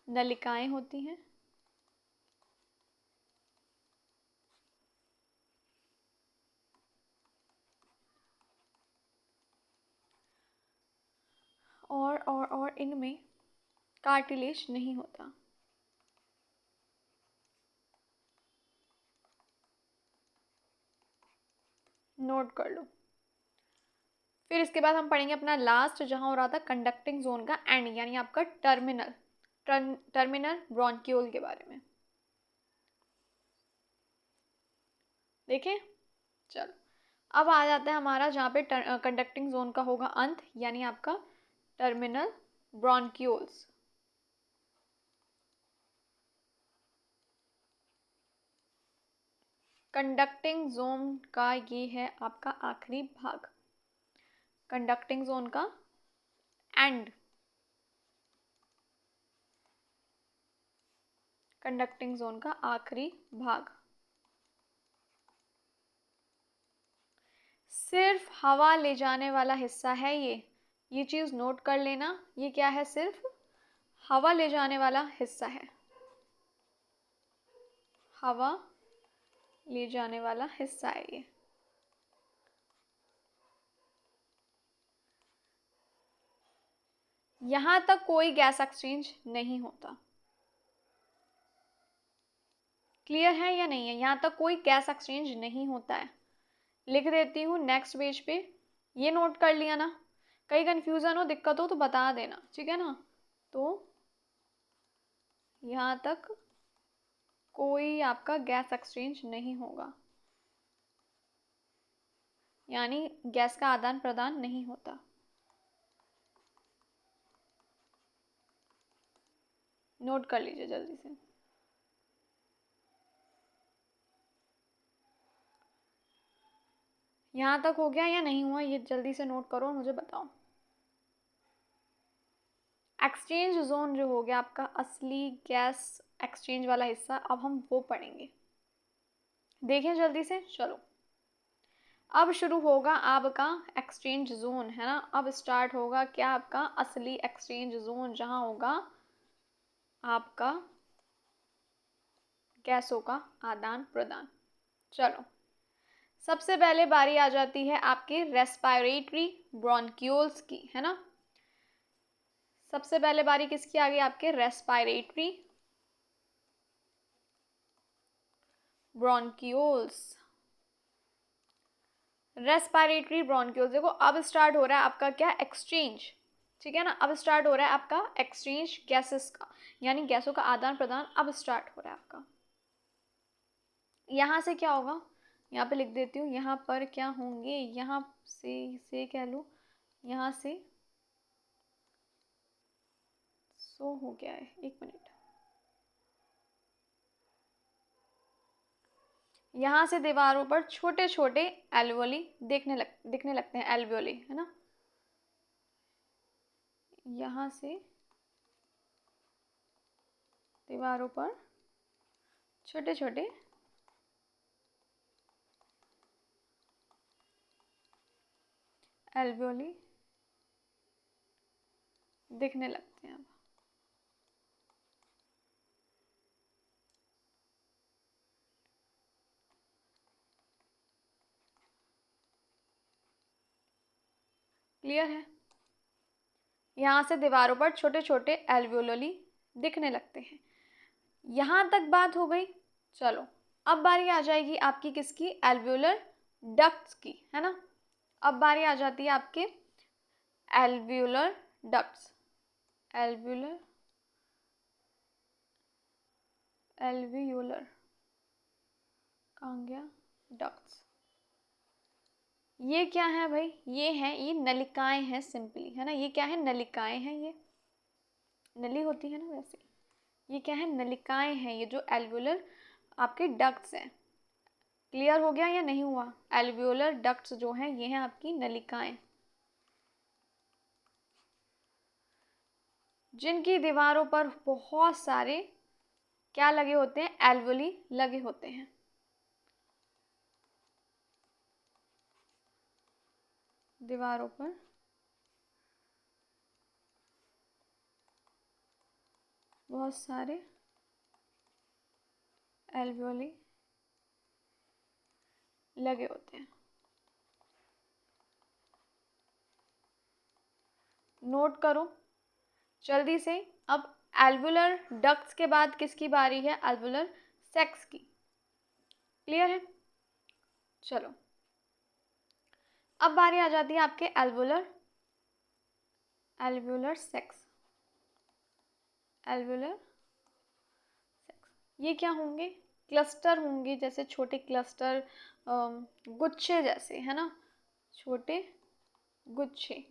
नलिकाएं होती हैं। और इनमें कार्टिलेज नहीं होता। नोट कर लो। फिर इसके बाद हम पढ़ेंगे अपना लास्ट, जहाँ हो रहा था कंडक्टिंग जोन का एंड, यानी आपका टर्मिनल ब्रोंक्यूल के बारे में। देखें, चलो अब आ जाता है हमारा जहाँ पे कंडक्टिंग जोन का होगा अंत, यानी आपका टर्मिनल ब्रोंक्यूल्स। कंडक्टिंग जोन का ये है आपका आखिरी भाग, कंडक्टिंग जोन का एंड, कंडक्टिंग जोन का आखिरी भाग। सिर्फ हवा ले जाने वाला हिस्सा है ये चीज़ नोट कर लेना। ये क्या है? सिर्फ हवा ले जाने वाला हिस्सा है, हवा ले जाने वाला हिस्सा है ये। यहाँ तक कोई गैस एक्सचेंज नहीं होता। क्लियर है या नहीं है? यहाँ तक कोई गैस एक्सचेंज नहीं होता है। लिख देती हूँ नेक्स्ट पेज पे। ये नोट कर लिया ना? कहीं कंफ्यूजन हो, दिक्कत हो तो बता देना, ठीक है ना। तो यहाँ तक कोई आपका गैस एक्सचेंज नहीं होगा, यानी गैस का आदान प्रदान नहीं होता। नोट कर लीजिए जल्दी से। यहाँ तक हो गया या नहीं हुआ, ये जल्दी से नोट करो और मुझे बताओ। एक्सचेंज जोन जो हो गया आपका असली गैस एक्सचेंज वाला हिस्सा, अब हम वो पढ़ेंगे। देखें जल्दी से, चलो। अब शुरू होगा आपका एक्सचेंज जोन, है ना। अब स्टार्ट होगा क्या, आपका असली एक्सचेंज जोन, जहाँ होगा आपका गैसों का आदान प्रदान। चलो, सबसे पहले बारी आ जाती है आपके रेस्पिरेटरी ब्रोंक्यूल्स की, है ना। सबसे पहले बारी किसकी आ गई, आपके रेस्पिरेटरी ब्रोंक्यूल्स। रेस्पिरेटरी ब्रोंक्यूल्स, देखो अब स्टार्ट हो रहा है आपका क्या, एक्सचेंज, ठीक है ना। अब स्टार्ट हो रहा है आपका एक्सचेंज गैसेस का, यानी गैसों का आदान प्रदान अब स्टार्ट हो रहा है आपका। यहाँ से क्या होगा, यहाँ पे लिख देती हूँ, यहाँ पर क्या होंगे, यहाँ से कह लो, यहाँ से सो हो गया है, एक मिनट। यहाँ से दीवारों पर छोटे छोटे एल्वियोली दिखने लगते हैं, एल्वियोली, है ना। यहाँ से दीवारों पर छोटे छोटे एल्वियोली दिखने लगते हैं। अब क्लियर है, यहाँ से दीवारों पर छोटे छोटे एल्वियोली दिखने लगते हैं। यहाँ तक बात हो गई। चलो, अब बारी आ जाएगी आपकी किसकी, एल्वियोलर डक्ट्स की, है ना। अब बारी आ जाती है आपके एल्वियोलर डक्ट्स, एल्वियोलर एल्वियोलर कहाँ गया, डक्ट्स। ये क्या है भाई, ये नलिकाएं हैं सिंपली, है ना। ये क्या है, नलिकाएं हैं, ये नली होती है ना वैसे। ये क्या है, नलिकाएं हैं, ये जो एल्वियोलर आपके डक्ट्स हैं। क्लियर हो गया या नहीं हुआ, एल्वियोलर डक्ट्स जो हैं ये हैं आपकी नलिकाएं, जिनकी दीवारों पर बहुत सारे क्या लगे होते हैं, एल्वियोली लगे होते हैं। दीवारों पर बहुत सारे एल्वियोली लगे होते हैं। नोट करो जल्दी से। अब एल्वुलर डक्ट्स के बाद किसकी बारी है, एल्वुलर सेक्स की। क्लियर है, चलो। अब बारी आ जाती है आपके alveolar alveolar sex, alveolar sex. ये क्या होंगे, क्लस्टर होंगे, जैसे छोटे क्लस्टर, गुच्छे जैसे, है ना। छोटे गुच्छे,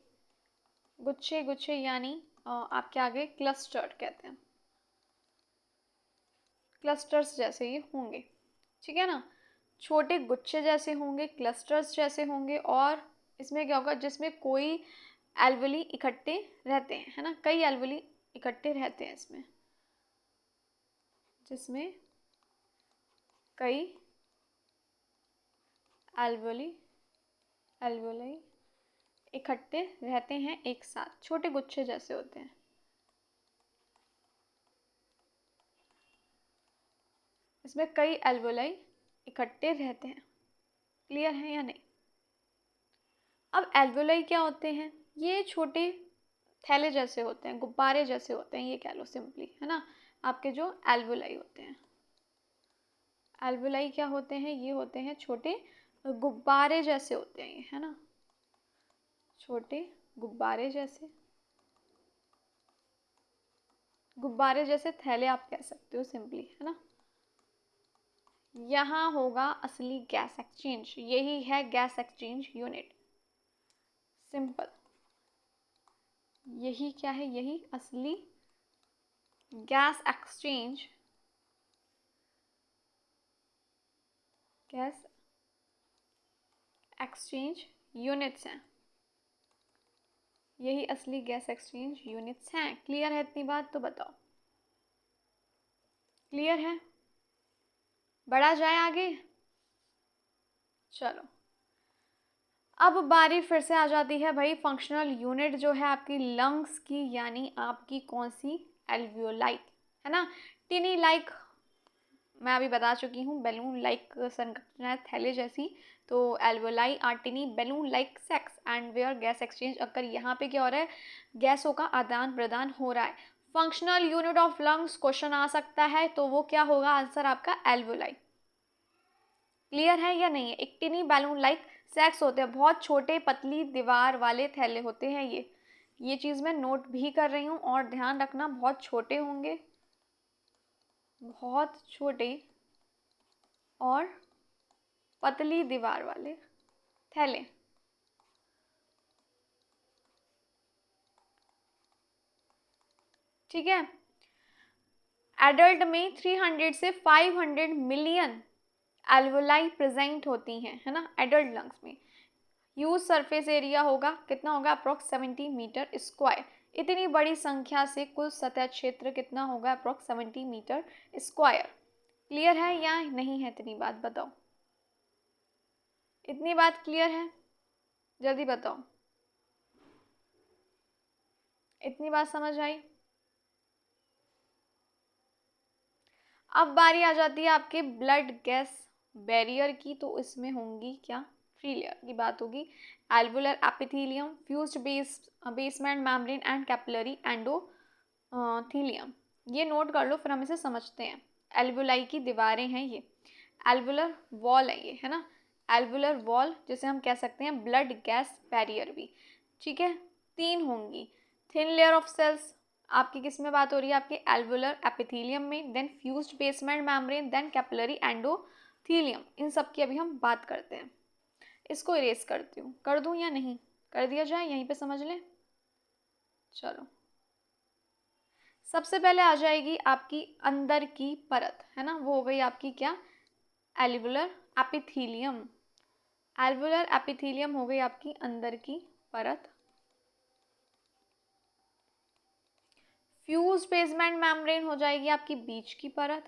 गुच्छे गुच्छे यानी आपके आगे क्लस्टर कहते हैं, क्लस्टर्स जैसे ये होंगे, ठीक है ना। छोटे गुच्छे जैसे होंगे, क्लस्टर्स जैसे होंगे। और इसमें क्या होगा, जिसमें कोई एल्वियोली इकट्ठे रहते हैं, है ना। कई एल्वियोली इकट्ठे रहते हैं इसमें, जिसमें कई एल्वियोली एल्वियोली इकट्ठे रहते हैं एक साथ, छोटे गुच्छे जैसे होते हैं। इसमें कई एल्वियोलाई इकट्ठे रहते हैं। क्लियर है या नहीं। अब एल्वियोलाई क्या होते हैं, ये छोटे थैले जैसे होते हैं, गुब्बारे जैसे होते हैं, ये कह लो सिंपली, है ना। आपके जो एल्वियोलाई होते हैं, एल्वियोलाई क्या होते हैं, ये होते हैं छोटे गुब्बारे जैसे होते हैं ये, है ना। छोटे गुब्बारे जैसे, गुब्बारे जैसे थैले आप कह सकते हो सिंपली, है ना। यहाँ होगा असली गैस एक्सचेंज, यही है गैस एक्सचेंज यूनिट, सिंपल। यही क्या है, यही असली gas exchange, gas exchange units हैं, यही असली गैस एक्सचेंज यूनिट्स हैं। क्लियर है इतनी बात? तो बताओ क्लियर है? बढ़ा जाए आगे? चलो, अब बारी फिर से आ जाती है भाई फंक्शनल यूनिट जो है आपकी लंग्स की, यानी आपकी कौन सी? एल्वियोलाई, है ना। टिनी लाइक, मैं अभी बता चुकी हूँ, बैलून लाइक संरचना है थैले जैसी। तो alveoli are tiny balloon like sacs and where gas exchange अगर यहाँ पे क्या हो रहा है? गैसों का आदान प्रदान हो रहा है। Functional unit of lungs question आ सकता है, तो वो क्या होगा आंसर आपका? एल्वियोलाई। क्लियर है या नहीं है? एक टिनी बैलून लाइक सैक्स होते हैं, बहुत छोटे पतली दीवार वाले थैले होते हैं ये चीज़ मैं नोट भी कर रही हूँ, और ध्यान रखना बहुत छोटे होंगे, बहुत छोटे और पतली दीवार वाले थैले। ठीक है। एडल्ट में 300 से 500 मिलियन एल्वोलाई प्रेजेंट होती हैं, है ना, एडल्ट लंग्स में। ह्यूज सरफेस एरिया होगा, कितना होगा? Approx 70 metre square. इतनी बड़ी संख्या से कुल सतह क्षेत्र कितना होगा? Approx 70 metre square. क्लियर है या नहीं है इतनी बात? बताओ, इतनी बात क्लियर है? जल्दी बताओ, इतनी बात समझ आई? अब बारी आ जाती है आपके ब्लड गैस बैरियर की, तो इसमें होंगी क्या? थ्री लेयर की बात होगी। Alveolar epithelium, fused basement membrane and capillary endothelium. ये नोट कर लो, फिर हम इसे समझते हैं। एल्वुलाई की दीवारें हैं ये, एल्वुलर वॉल है ये, है ना। एल्वुलर वॉल जिसे हम कह सकते हैं ब्लड गैस बैरियर भी। ठीक है, 3 होंगी। थिन लेयर ऑफ सेल्स आपकी किस में बात हो रही है? आपके एल्वुलर एपिथेलियम में, then fused basement membrane, then capillary endothelium. इन सब की अभी हम बात करते हैं। इसको इरेज करती हूँ, कर दूँ या नहीं? कर दिया जाए, यहीं पे समझ लें। चलो, सबसे पहले आ जाएगी आपकी अंदर की परत, है ना, वो हो गई आपकी क्या? Alveolar epithelium. एल्वुलर एपिथेलियम हो गई आपकी अंदर की परत। फ्यूज बेसमेंट मेम्ब्रेन हो जाएगी आपकी बीच की परत,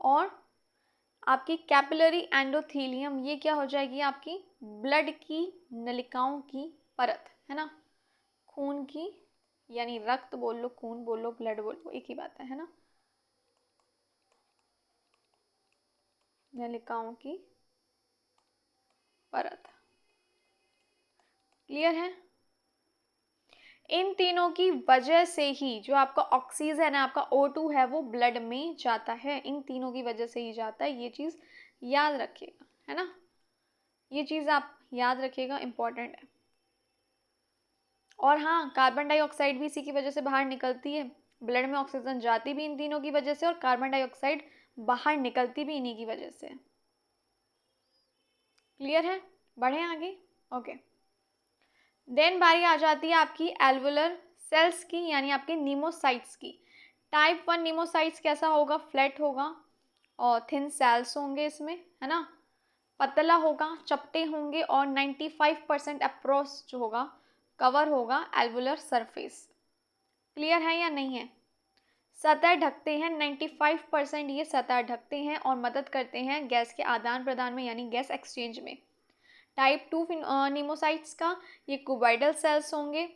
और आपकी कैपिलरी एंडोथेलियम ये क्या हो जाएगी? आपकी ब्लड की नलिकाओं की परत, है ना। खून की, यानी रक्त बोल लो, खून बोल लो, ब्लड बोल लो, एक ही बात है ना। नलिकाओं की परत। क्लियर है? इन तीनों की वजह से ही जो आपका ऑक्सीजन है, आपका O2 है, वो ब्लड में जाता है। इन तीनों की वजह से ही जाता है, ये चीज़ याद रखिएगा, है ना। ये चीज़ आप याद रखिएगा, इंपॉर्टेंट है। और हाँ, कार्बन डाइऑक्साइड भी इसी की वजह से बाहर निकलती है। ब्लड में ऑक्सीजन जाती भी इन तीनों की वजह से, और कार्बन डाइऑक्साइड बाहर निकलती भी इन्हीं की वजह से। क्लियर है? बढ़े आगे? ओके। देन बारी आ जाती है आपकी एल्वुलर सेल्स की, यानी आपके नीमोसाइट्स की। टाइप 1 नीमोसाइट्स कैसा होगा? फ्लैट होगा और थिन सेल्स होंगे इसमें, है ना। पतला होगा, चपटे होंगे, और 95% अप्रोच जो होगा कवर होगा एल्वुलर सरफेस। क्लियर है या नहीं है? सतह ढकते हैं, 95% ये सतह ढकते हैं और मदद करते हैं गैस के आदान प्रदान में, यानी गैस एक्सचेंज में। टाइप 2 नीमोसाइट्स का ये क्यूबॉइडल सेल्स होंगे,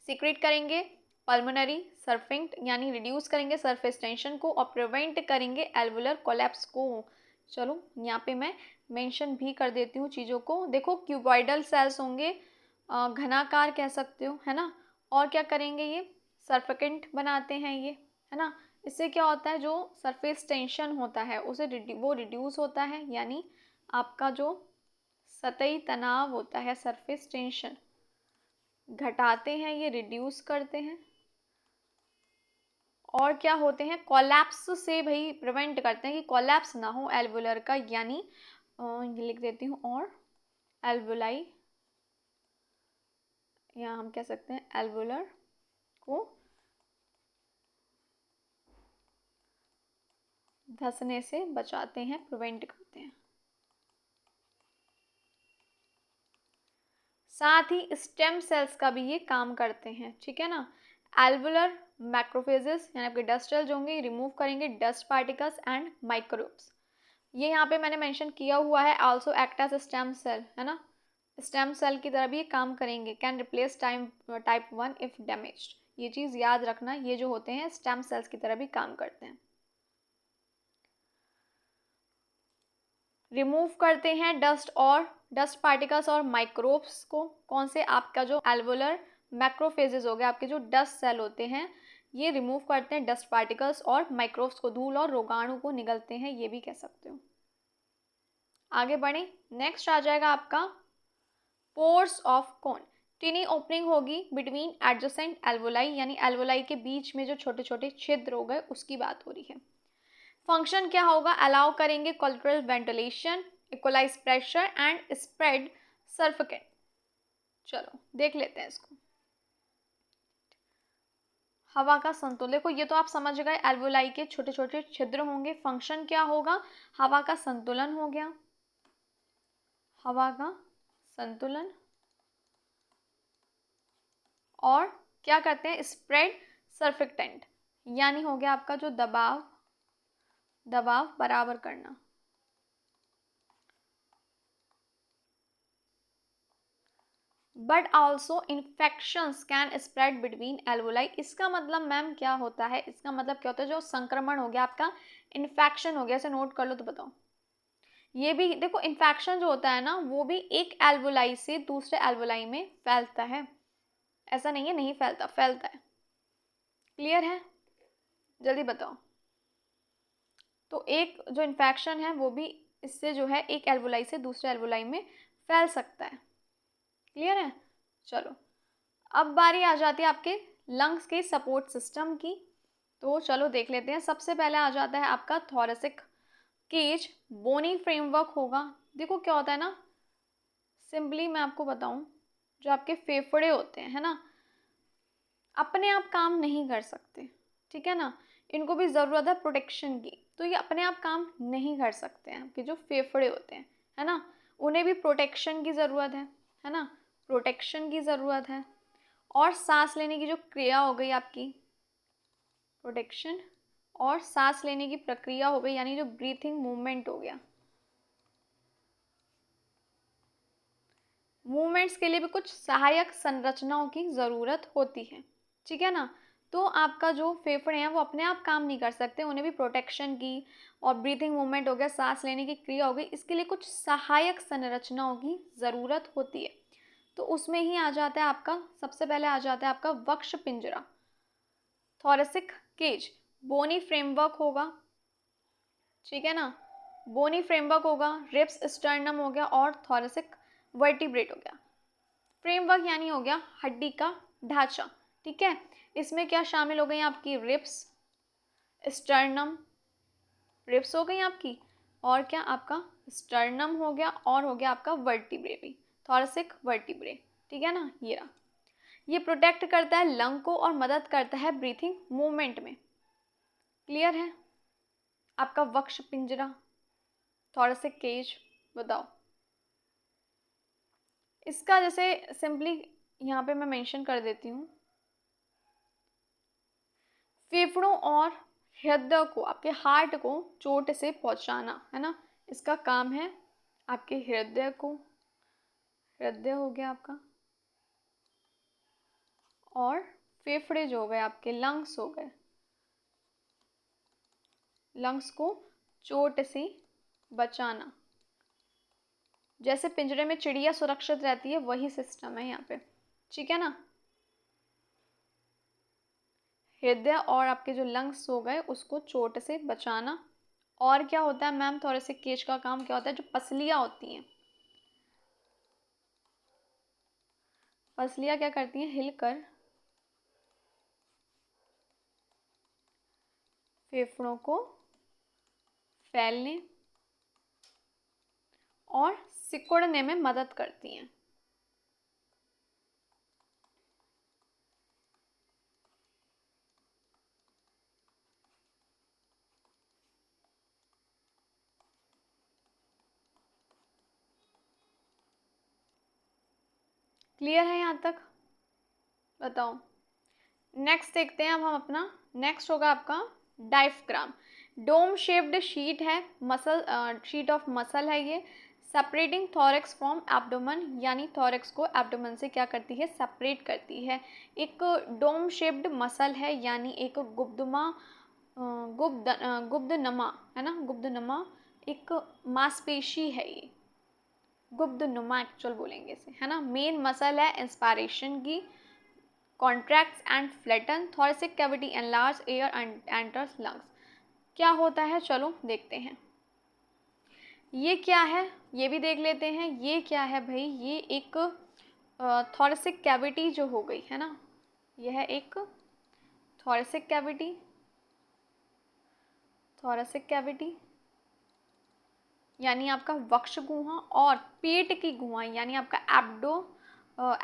सीक्रेट करेंगे पल्मोनरी सरफिंक्ट, यानी रिड्यूस करेंगे सरफेस टेंशन को और प्रिवेंट करेंगे एल्वुलर कोलैप्स को। चलो, यहाँ पे मैं मेंशन भी कर देती हूँ चीज़ों को। देखो, क्यूबॉइडल सेल्स होंगे, घनाकार कह सकते हो, है ना। और क्या करेंगे? ये सरफिकेंट बनाते हैं ये, है ना। इससे क्या होता है? जो सरफेस टेंशन होता है उसे वो रिड्यूस होता है, यानी आपका जो सतही तनाव होता है, सरफेस टेंशन घटाते हैं, ये रिड्यूस करते हैं। और क्या होते हैं? कोलैप्स से भाई प्रिवेंट करते हैं कि कोलैप्स ना हो एल्वुलर का, यानी ये लिख देती हूँ, और एल्वुलाई, या हम कह सकते हैं एल्वुलर को धंसने से बचाते हैं, प्रिवेंट करते हैं। साथ ही स्टेम सेल्स का भी ये काम करते हैं, ठीक है ना। एल्वुलर मैक्रोफेजेस यानी आपके डस्ट सेल जो होंगे रिमूव करेंगे डस्ट पार्टिकल्स एंड माइक्रोब्स। ये यहाँ पे मैंने मेंशन किया हुआ है, also act as stem cell, है ना। स्टेम सेल की तरह भी ये काम करेंगे। Can replace type 1 if damaged. ये चीज़ याद रखना, ये जो होते हैं स्टेम सेल्स की तरह भी काम करते हैं। रिमूव करते हैं डस्ट पार्टिकल्स और माइक्रोब्स को। कौन से? आपका जो एल्वुलर मैक्रोफेजेस हो गए, आपके जो डस्ट सेल होते हैं, ये रिमूव करते हैं डस्ट पार्टिकल्स और माइक्रोब्स को, धूल और रोगाणु को निगलते हैं, ये भी कह सकते हो। आगे बढ़ें, नेक्स्ट आ जाएगा आपका पोर्स ऑफ कोन। टिनी ओपनिंग होगी बिटवीन एडजेसेंट एल्वोलाई, यानी एल्वोलाई के बीच में जो छोटे छोटे छिद्र हो गए उसकी बात हो रही है। फंक्शन क्या होगा? अलाउ करेंगे collateral ventilation, equalise pressure and spread surfactant. चलो देख लेते हैं इसको। हवा का संतुलन, देखो ये तो आप समझ गए, एल्वोलाई के छोटे छोटे छिद्र होंगे। फंक्शन क्या होगा? हवा का संतुलन हो गया, हवा का संतुलन। और क्या करते हैं? स्प्रेड सर्फिकेटेंट, यानी हो गया आपका जो दबाव बराबर करना। But also infections can spread between alveoli. इसका मतलब मैम क्या होता है? इसका मतलब क्या होता है? जो संक्रमण हो गया आपका, इन्फेक्शन हो गया, इसे नोट कर लो तो बताओ। ये भी देखो, इन्फेक्शन जो होता है ना, वो भी एक एल्वोलाई से दूसरे एल्वोलाई में फैलता है। ऐसा नहीं है नहीं फैलता, फैलता है। क्लियर है? जल्दी बताओ। तो एक जो इन्फेक्शन है वो भी इससे जो है एक एल्वोलाई से दूसरे एल्वोलाई में फैल सकता है। क्लियर है? चलो अब बारी आ जाती है आपके लंग्स के सपोर्ट सिस्टम की। तो चलो देख लेते हैं। सबसे पहले आ जाता है आपका थोरेसिक केज, बोनी फ्रेमवर्क होगा। देखो क्या होता है ना, सिंपली मैं आपको बताऊं, जो आपके फेफड़े होते हैं, है ना, अपने आप काम नहीं कर सकते, ठीक है ना। इनको भी ज़रूरत है प्रोटेक्शन की, तो ये अपने आप काम नहीं कर सकते हैं। आपके जो फेफड़े होते हैं, है ना, उन्हें भी प्रोटेक्शन की ज़रूरत है ना, प्रोटेक्शन की ज़रूरत है। और सांस लेने की जो क्रिया हो गई आपकी, प्रोटेक्शन और सांस लेने की प्रक्रिया हो गई, यानी जो ब्रीथिंग मूवमेंट हो गया। मूवमेंट्स के लिए भी कुछ सहायक संरचनाओं की ज़रूरत होती है, ठीक है ना। तो आपका जो फेफड़े हैं वो अपने आप काम नहीं कर सकते, उन्हें भी प्रोटेक्शन की और ब्रीथिंग मूवमेंट हो गया, सांस लेने की क्रिया हो गई, इसके लिए कुछ सहायक संरचनाओं की ज़रूरत होती है। तो उसमें ही आ जाता है आपका, सबसे पहले आ जाता है आपका वक्ष पिंजरा, थोरेसिक केज, बोनी फ्रेमवर्क होगा, ठीक है ना। बोनी फ्रेमवर्क होगा, रिब्स स्टर्नम हो गया और थोरेसिक वर्टिब्रेट हो गया। फ्रेमवर्क यानी हो गया हड्डी का ढांचा, ठीक है। इसमें क्या शामिल हो गई आपकी? रिब्स, स्टर्नम, रिब्स हो गई आपकी, और क्या आपका स्टर्नम हो गया, और हो गया आपका वर्टिब्रे भी, थोरेसिक वर्टिब्रे, ठीक है ना। ये रहा, ये प्रोटेक्ट करता है लंग को और मदद करता है ब्रीथिंग मूवमेंट में। क्लियर है? आपका वक्ष पिंजरा, थोरेसिक केज, बताओ इसका जैसे सिंपली यहाँ पे मैं मेंशन कर देती हूँ। फेफड़ों और हृदय को, आपके हार्ट को चोट से पहुँचाना, है ना, इसका काम है। आपके हृदय को, हृदय हो गया आपका, और फेफड़े जो हो गए आपके, लंग्स हो गए, लंग्स को चोट से बचाना। जैसे पिंजरे में चिड़िया सुरक्षित रहती है, वही सिस्टम है यहाँ पे, ठीक है ना। हृदय और आपके जो लंग्स हो गए उसको चोट से बचाना। और क्या होता है मैम? थोरेसिक केज का काम क्या होता है? जो पसलियाँ होती हैं, पसलियाँ क्या करती हैं? हिलकर फेफड़ों को फैलने और सिकुड़ने में मदद करती हैं। क्लियर है यहाँ तक? बताओ। नेक्स्ट देखते हैं अब हम अपना। नेक्स्ट होगा आपका डायफ्राम। डोम शेप्ड शीट है, मसल शीट ऑफ मसल है ये, सेपरेटिंग थॉरैक्स फ्रॉम एब्डोमेन, यानी थॉरैक्स को एब्डोमेन से क्या करती है, सेपरेट करती है। एक डोम शेप्ड मसल है, यानी एक गुब्दनमा है ना, गुब्दनमा एक मांसपेशी है ये, गुब्दनुमा एक्चुअल बोलेंगे इसे, है ना। मेन मसल है इंस्पायरेशन की, contracts and flatten, thoracic cavity enlarge, air enters lungs. क्या होता है, चलो देखते हैं। ये क्या है, ये भी देख लेते हैं। ये क्या है भाई, ये एक थोरेसिक कैविटी जो हो गई है ना, यह है एक थोरेसिक कैविटी, थोरेसिक कैविटी यानी आपका वक्ष गुहा, और पेट की गुहा यानी आपका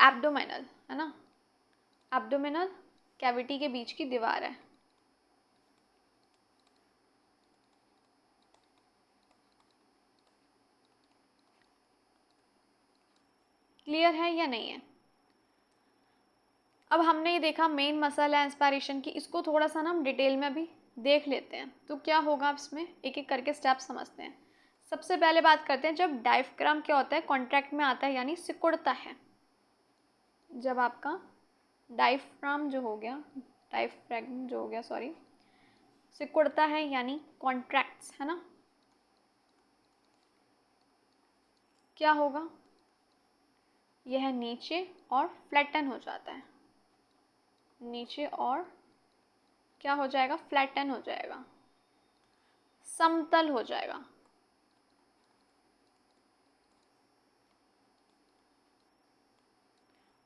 एब्डोमेनल है ना, एब्डोमिनल कैविटी के बीच की दीवार है। क्लियर है या नहीं है? अब हमने ये देखा मेन मसल है इंस्पायरेशन की, इसको थोड़ा सा ना हम डिटेल में अभी देख लेते हैं। तो क्या होगा इसमें, एक एक करके स्टेप समझते हैं। सबसे पहले बात करते हैं, जब डायफ्राम क्या होता है, कॉन्ट्रैक्ट में आता है यानी सिकुड़ता है। जब आपका डायफ्राम जो हो गया, डायफ्रैगम जो हो गया सॉरी, सिकुड़ता है यानी कॉन्ट्रैक्ट्स है ना, क्या होगा, यह नीचे और फ्लैटन हो जाता है, नीचे और क्या हो जाएगा, फ्लैटन हो जाएगा, समतल हो जाएगा।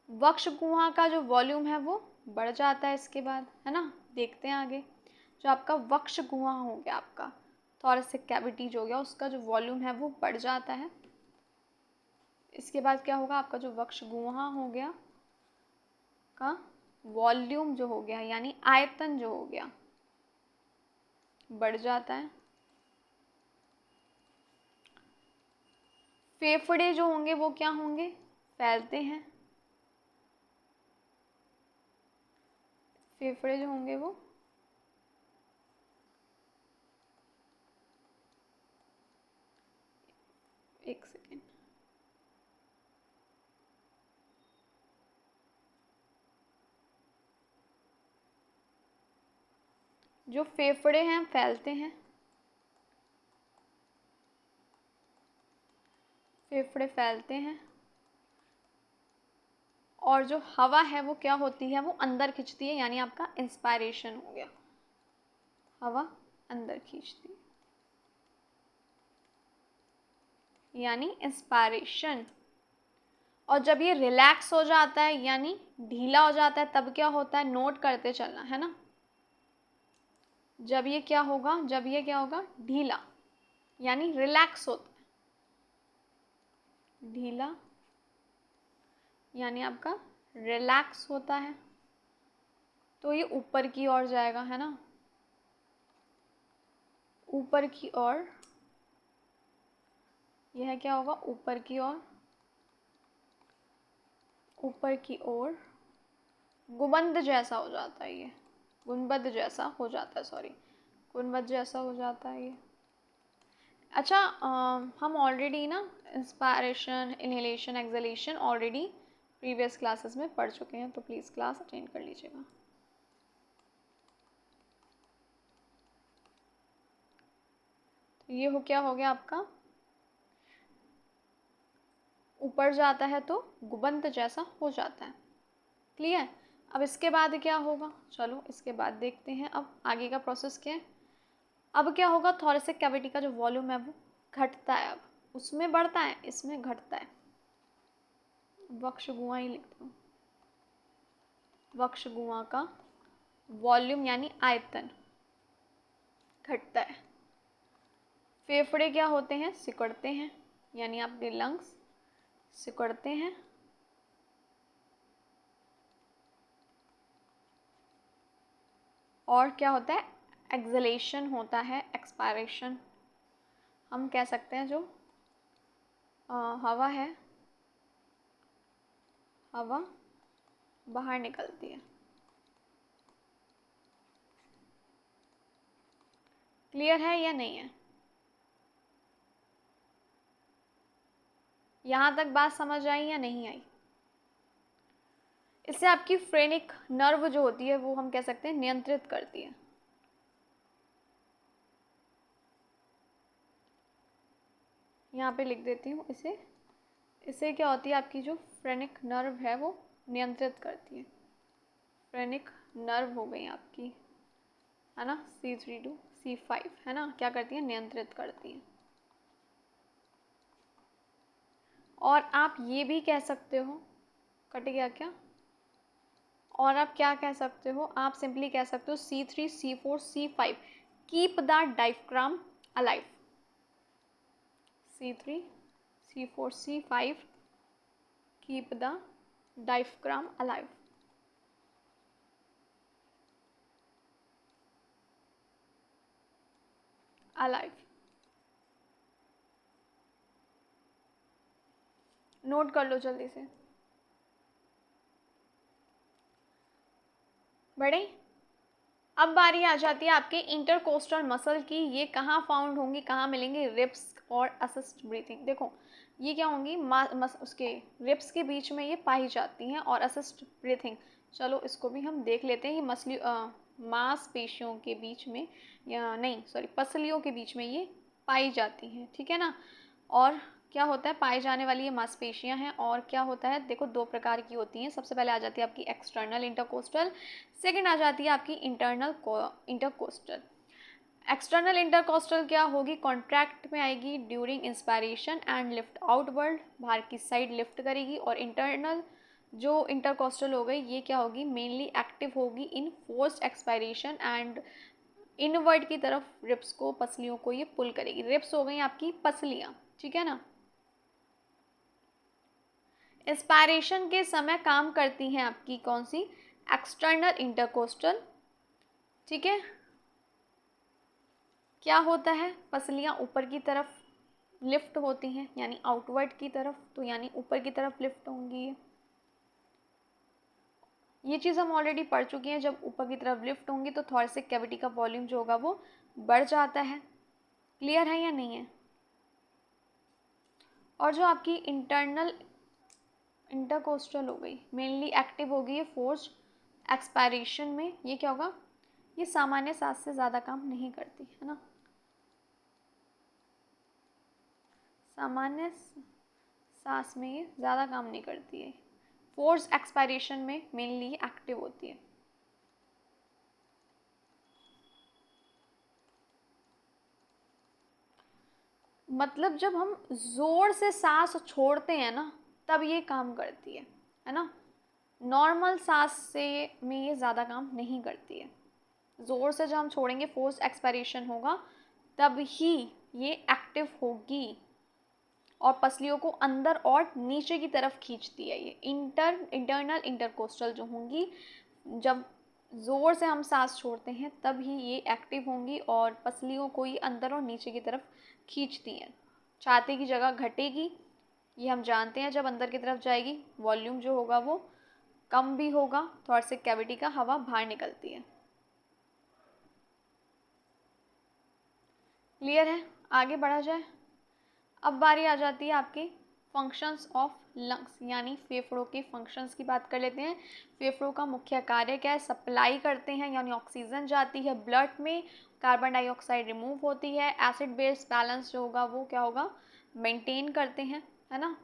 वक्ष गुहा का जो वॉल्यूम है वो बढ़ जाता है इसके बाद, है ना। देखते हैं आगे। जो आपका वक्ष गुहा हो गया, आपका थोरेसिक कैविटी जो हो गया, उसका जो वॉल्यूम है वो बढ़ जाता है। इसके बाद क्या होगा, आपका जो वक्ष गुहा हो गया का वॉल्यूम जो हो गया यानी आयतन जो हो गया बढ़ जाता है। फेफड़े जो होंगे वो क्या होंगे, फैलते हैं। फेफड़े जो होंगे वो एक सेकेंड, जो फेफड़े हैं फैलते हैं, फेफड़े फैलते हैं, और जो हवा है वो क्या होती है, वो अंदर खींचती है, यानी आपका इंस्पायरेशन हो गया, हवा अंदर खींचती है यानी इंस्पायरेशन। और जब ये रिलैक्स हो जाता है यानी ढीला हो जाता है, तब क्या होता है, नोट करते चलना है ना। जब ये क्या होगा, जब ये क्या होगा, ढीला यानी रिलैक्स होता है, ढीला यानी आपका रिलैक्स होता है, तो ये ऊपर की ओर जाएगा, है ना, ऊपर की ओर। यह क्या होगा, ऊपर की ओर, ऊपर की ओर गुंबद जैसा हो जाता है, ये गुंबद जैसा हो जाता है, सॉरी, गुंबद जैसा हो जाता है ये। अच्छा, हम ऑलरेडी ना inspiration, inhalation, exhalation already previous classes में पढ़ चुके हैं, तो प्लीज़ क्लास अटेंड कर लीजिएगा। तो ये हो क्या हो गया आपका, ऊपर जाता है तो गुंबद जैसा हो जाता है। क्लियर? अब इसके बाद क्या होगा, चलो इसके बाद देखते हैं अब आगे का प्रोसेस क्या है। अब क्या होगा, थोरेसिक कैविटी का जो वॉल्यूम है वो घटता है, अब उसमें बढ़ता है, इसमें घटता है। वक्ष गुहा ही लिखता हूँ, वक्ष गुहा का वॉल्यूम यानी आयतन घटता है। फेफड़े क्या होते हैं, सिकुड़ते हैं, यानी आपके लंग्स सिकुड़ते हैं। और क्या होता है, एक्सहेलेशन होता है, एक्सपायरेशन हम कह सकते हैं। जो हवा है, हवा बाहर निकलती है। क्लियर है या नहीं है? यहाँ तक बात समझ आई या नहीं आई? इससे आपकी फ्रेनिक नर्व जो होती है वो हम कह सकते हैं नियंत्रित करती है। यहाँ पे लिख देती हूँ इसे। इससे क्या होती है, आपकी जो फ्रेनिक नर्व है वो नियंत्रित करती है। फ्रेनिक नर्व हो गई आपकी, है ना, C3 to C5, है ना, क्या करती है, नियंत्रित करती है। और आप ये भी कह सकते हो, कट गया क्या? और आप क्या कह सकते हो, आप सिंपली कह सकते हो C3 C4 C5 keep the diaphragm alive. C3 C4 C5 keep the diaphragm alive. Alive note कर लो जल्दी से। बढ़े। अब बारी आ जाती है आपके इंटरकोस्टल मसल की। ये कहाँ फाउंड होंगी, कहाँ मिलेंगी? रिब्स और असिस्ट ब्रीथिंग। देखो ये क्या होंगी, उसके रिब्स के बीच में ये पाई जाती हैं, और असिस्ट ब्रीथिंग, चलो इसको भी हम देख लेते हैं। ये मांसपेशियों के बीच में, या नहीं सॉरी पसलियों के बीच में ये पाई जाती हैं, ठीक है ना। और क्या होता है, पाए जाने वाली ये मांसपेशियां हैं। और क्या होता है, देखो दो प्रकार की होती हैं। सबसे पहले आ जाती है आपकी एक्सटर्नल इंटरकोस्टल, सेकंड आ जाती है आपकी इंटरनल इंटरकोस्टल। एक्सटर्नल इंटरकोस्टल क्या होगी, कॉन्ट्रैक्ट में आएगी during inspiration and lift outward, बाहर की साइड लिफ्ट करेगी। और इंटरनल जो इंटरकोस्टल हो गई, ये क्या होगी, मेनली एक्टिव होगी इन फोर्स्ड एक्सपायरेशन एंड इनवर्ड की तरफ रिप्स को, पसलियों को ये पुल करेगी। रिप्स हो गई आपकी पसलियाँ, ठीक है ना। इंस्पायरेशन के समय काम करती हैं आपकी कौन सी, एक्सटर्नल इंटरकोस्टल, ठीक है। क्या होता है, पसलियाँ ऊपर की तरफ लिफ्ट होती हैं, यानी आउटवर्ड की तरफ, तो यानी ऊपर की तरफ लिफ्ट होंगी। ये चीज़ हम ऑलरेडी पढ़ चुके हैं। जब ऊपर की तरफ लिफ्ट होंगी तो थोरेसिक कैविटी का वॉल्यूम जो होगा वो बढ़ जाता है। क्लियर है या नहीं है? और जो आपकी इंटरनल इंटरकोस्टल हो गई, मेनली एक्टिव होगी ये फोर्स एक्सपायरेशन में। ये क्या होगा, ये सामान्य सांस से ज़्यादा काम नहीं करती, है ना। सामान्य सांस में ये ज़्यादा काम नहीं करती है, फोर्स एक्सपायरेशन में मेनली एक्टिव होती है। मतलब जब हम ज़ोर से सांस छोड़ते हैं ना, तब ये काम करती है ना। नॉर्मल सांस से में ये ज़्यादा काम नहीं करती है। ज़ोर से जब हम छोड़ेंगे, फोर्स एक्सपायरेशन होगा, तब ही ये एक्टिव होगी और पसलियों को अंदर और नीचे की तरफ खींचती है। ये इंटरनल इंटरकोस्टल जो होंगी, जब ज़ोर से हम सांस छोड़ते हैं तब ही ये एक्टिव होंगी और पसलियों को ही अंदर और नीचे की तरफ खींचती हैं। छाती की जगह घटेगी, ये हम जानते हैं। जब अंदर की तरफ जाएगी, वॉल्यूम जो होगा वो कम भी होगा, थोरेसिक कैविटी का हवा बाहर निकलती है। क्लियर है? आगे बढ़ा जाए। अब बारी आ जाती है आपके फंक्शंस ऑफ लंग्स, यानी फेफड़ों के फंक्शंस की बात कर लेते हैं। फेफड़ों का मुख्य कार्य क्या है, सप्लाई करते हैं, यानी ऑक्सीजन जाती है ब्लड में, कार्बन डाइऑक्साइड रिमूव होती है, एसिड बेस बैलेंस जो होगा वो क्या होगा, मेंटेन करते हैं, है ना।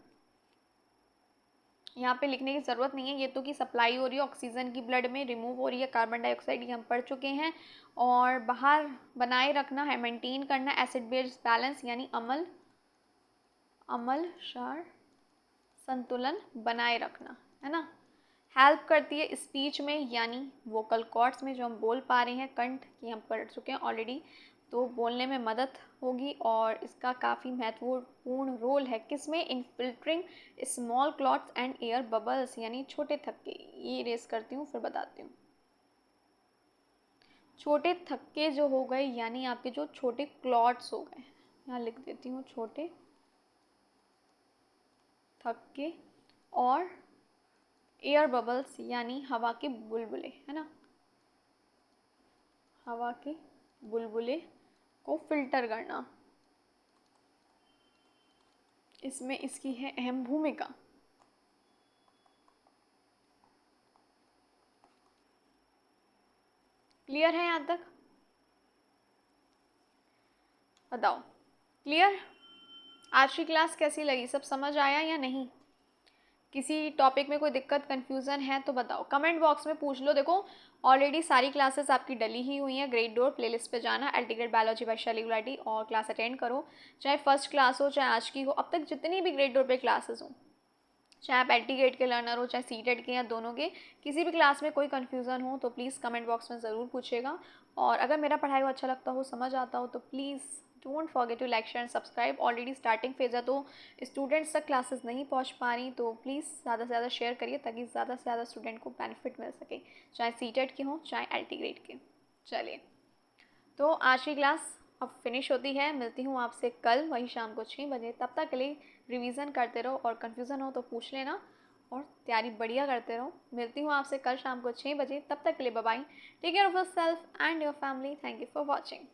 यहाँ पे लिखने की ज़रूरत नहीं है, ये तो कि सप्लाई हो रही है ऑक्सीजन की, ब्लड में रिमूव हो रही है कार्बन डाइऑक्साइड, ये हम पढ़ चुके हैं। और बाहर बनाए रखना है, मेंटेन करना एसिड बेस बैलेंस, यानी अम्ल क्षार संतुलन बनाए रखना, है ना। हेल्प करती है स्पीच में, यानी वोकल कॉर्ड्स में, जो हम बोल पा रहे हैं, कंठ की हम पढ़ चुके हैं ऑलरेडी, तो बोलने में मदद होगी। और इसका काफ़ी महत्वपूर्ण रोल है किसमें, in filtering small clots and air bubbles, यानी छोटे थक्के। ये रेस करती हूँ फिर बताती हूँ। छोटे थक्के जो हो गए, यानी आपके जो छोटे क्लॉट्स हो गए, यहाँ लिख देती हूँ छोटे थक्के, और एयर बबल्स यानी हवा के बुलबुले, है ना, हवा के बुलबुले को फिल्टर करना, इसमें इसकी है अहम भूमिका। क्लियर है यहाँ तक? बताओ, क्लियर? आज की क्लास कैसी लगी, सब समझ आया या नहीं? किसी टॉपिक में कोई दिक्कत कन्फ्यूज़न है तो बताओ, कमेंट बॉक्स में पूछ लो। देखो ऑलरेडी सारी क्लासेस आपकी डली ही हुई हैं। ग्रेड डोर प्लेलिस्ट पे जाना, एल्टीग्रेड बायोलॉजी बाय शैली गुलाटी, और क्लास अटेंड करो, चाहे फर्स्ट क्लास हो चाहे आज की हो। अब तक जितनी भी ग्रेड डोर पे क्लासेस हों, चाहे आप एल्टीग्रेड के लर्नर हो चाहे सीटेड के या दोनों के, किसी भी क्लास में कोई कन्फ्यूज़न हो तो प्लीज़ कमेंट बॉक्स में ज़रूर पूछेगा। और अगर मेरा पढ़ाई को अच्छा लगता हो, समझ आता हो, तो please don't forget to like share and subscribe. Already starting phase है तो स्टूडेंट्स तक क्लासेस नहीं पहुंच पा रही, तो प्लीज़ ज़्यादा से ज़्यादा शेयर करिए ताकि ज़्यादा से ज़्यादा स्टूडेंट को बेनिफिट मिल सके, चाहे सीटेड के हों चाहे एल्टीग्रेड के। चलिए, तो आज की क्लास अब फिनिश होती है। मिलती हूँ आपसे कल वही शाम को 6 बजे। तब तक के लिए रिवीजन करते रहो, और कन्फ्यूज़न हो तो पूछ लेना, और तैयारी बढ़िया करते रहो। मिलती हूँ आपसे कल शाम को 6 बजे। तब तक के लिए bye bye. Take care of yourself and your family. Thank you for watching.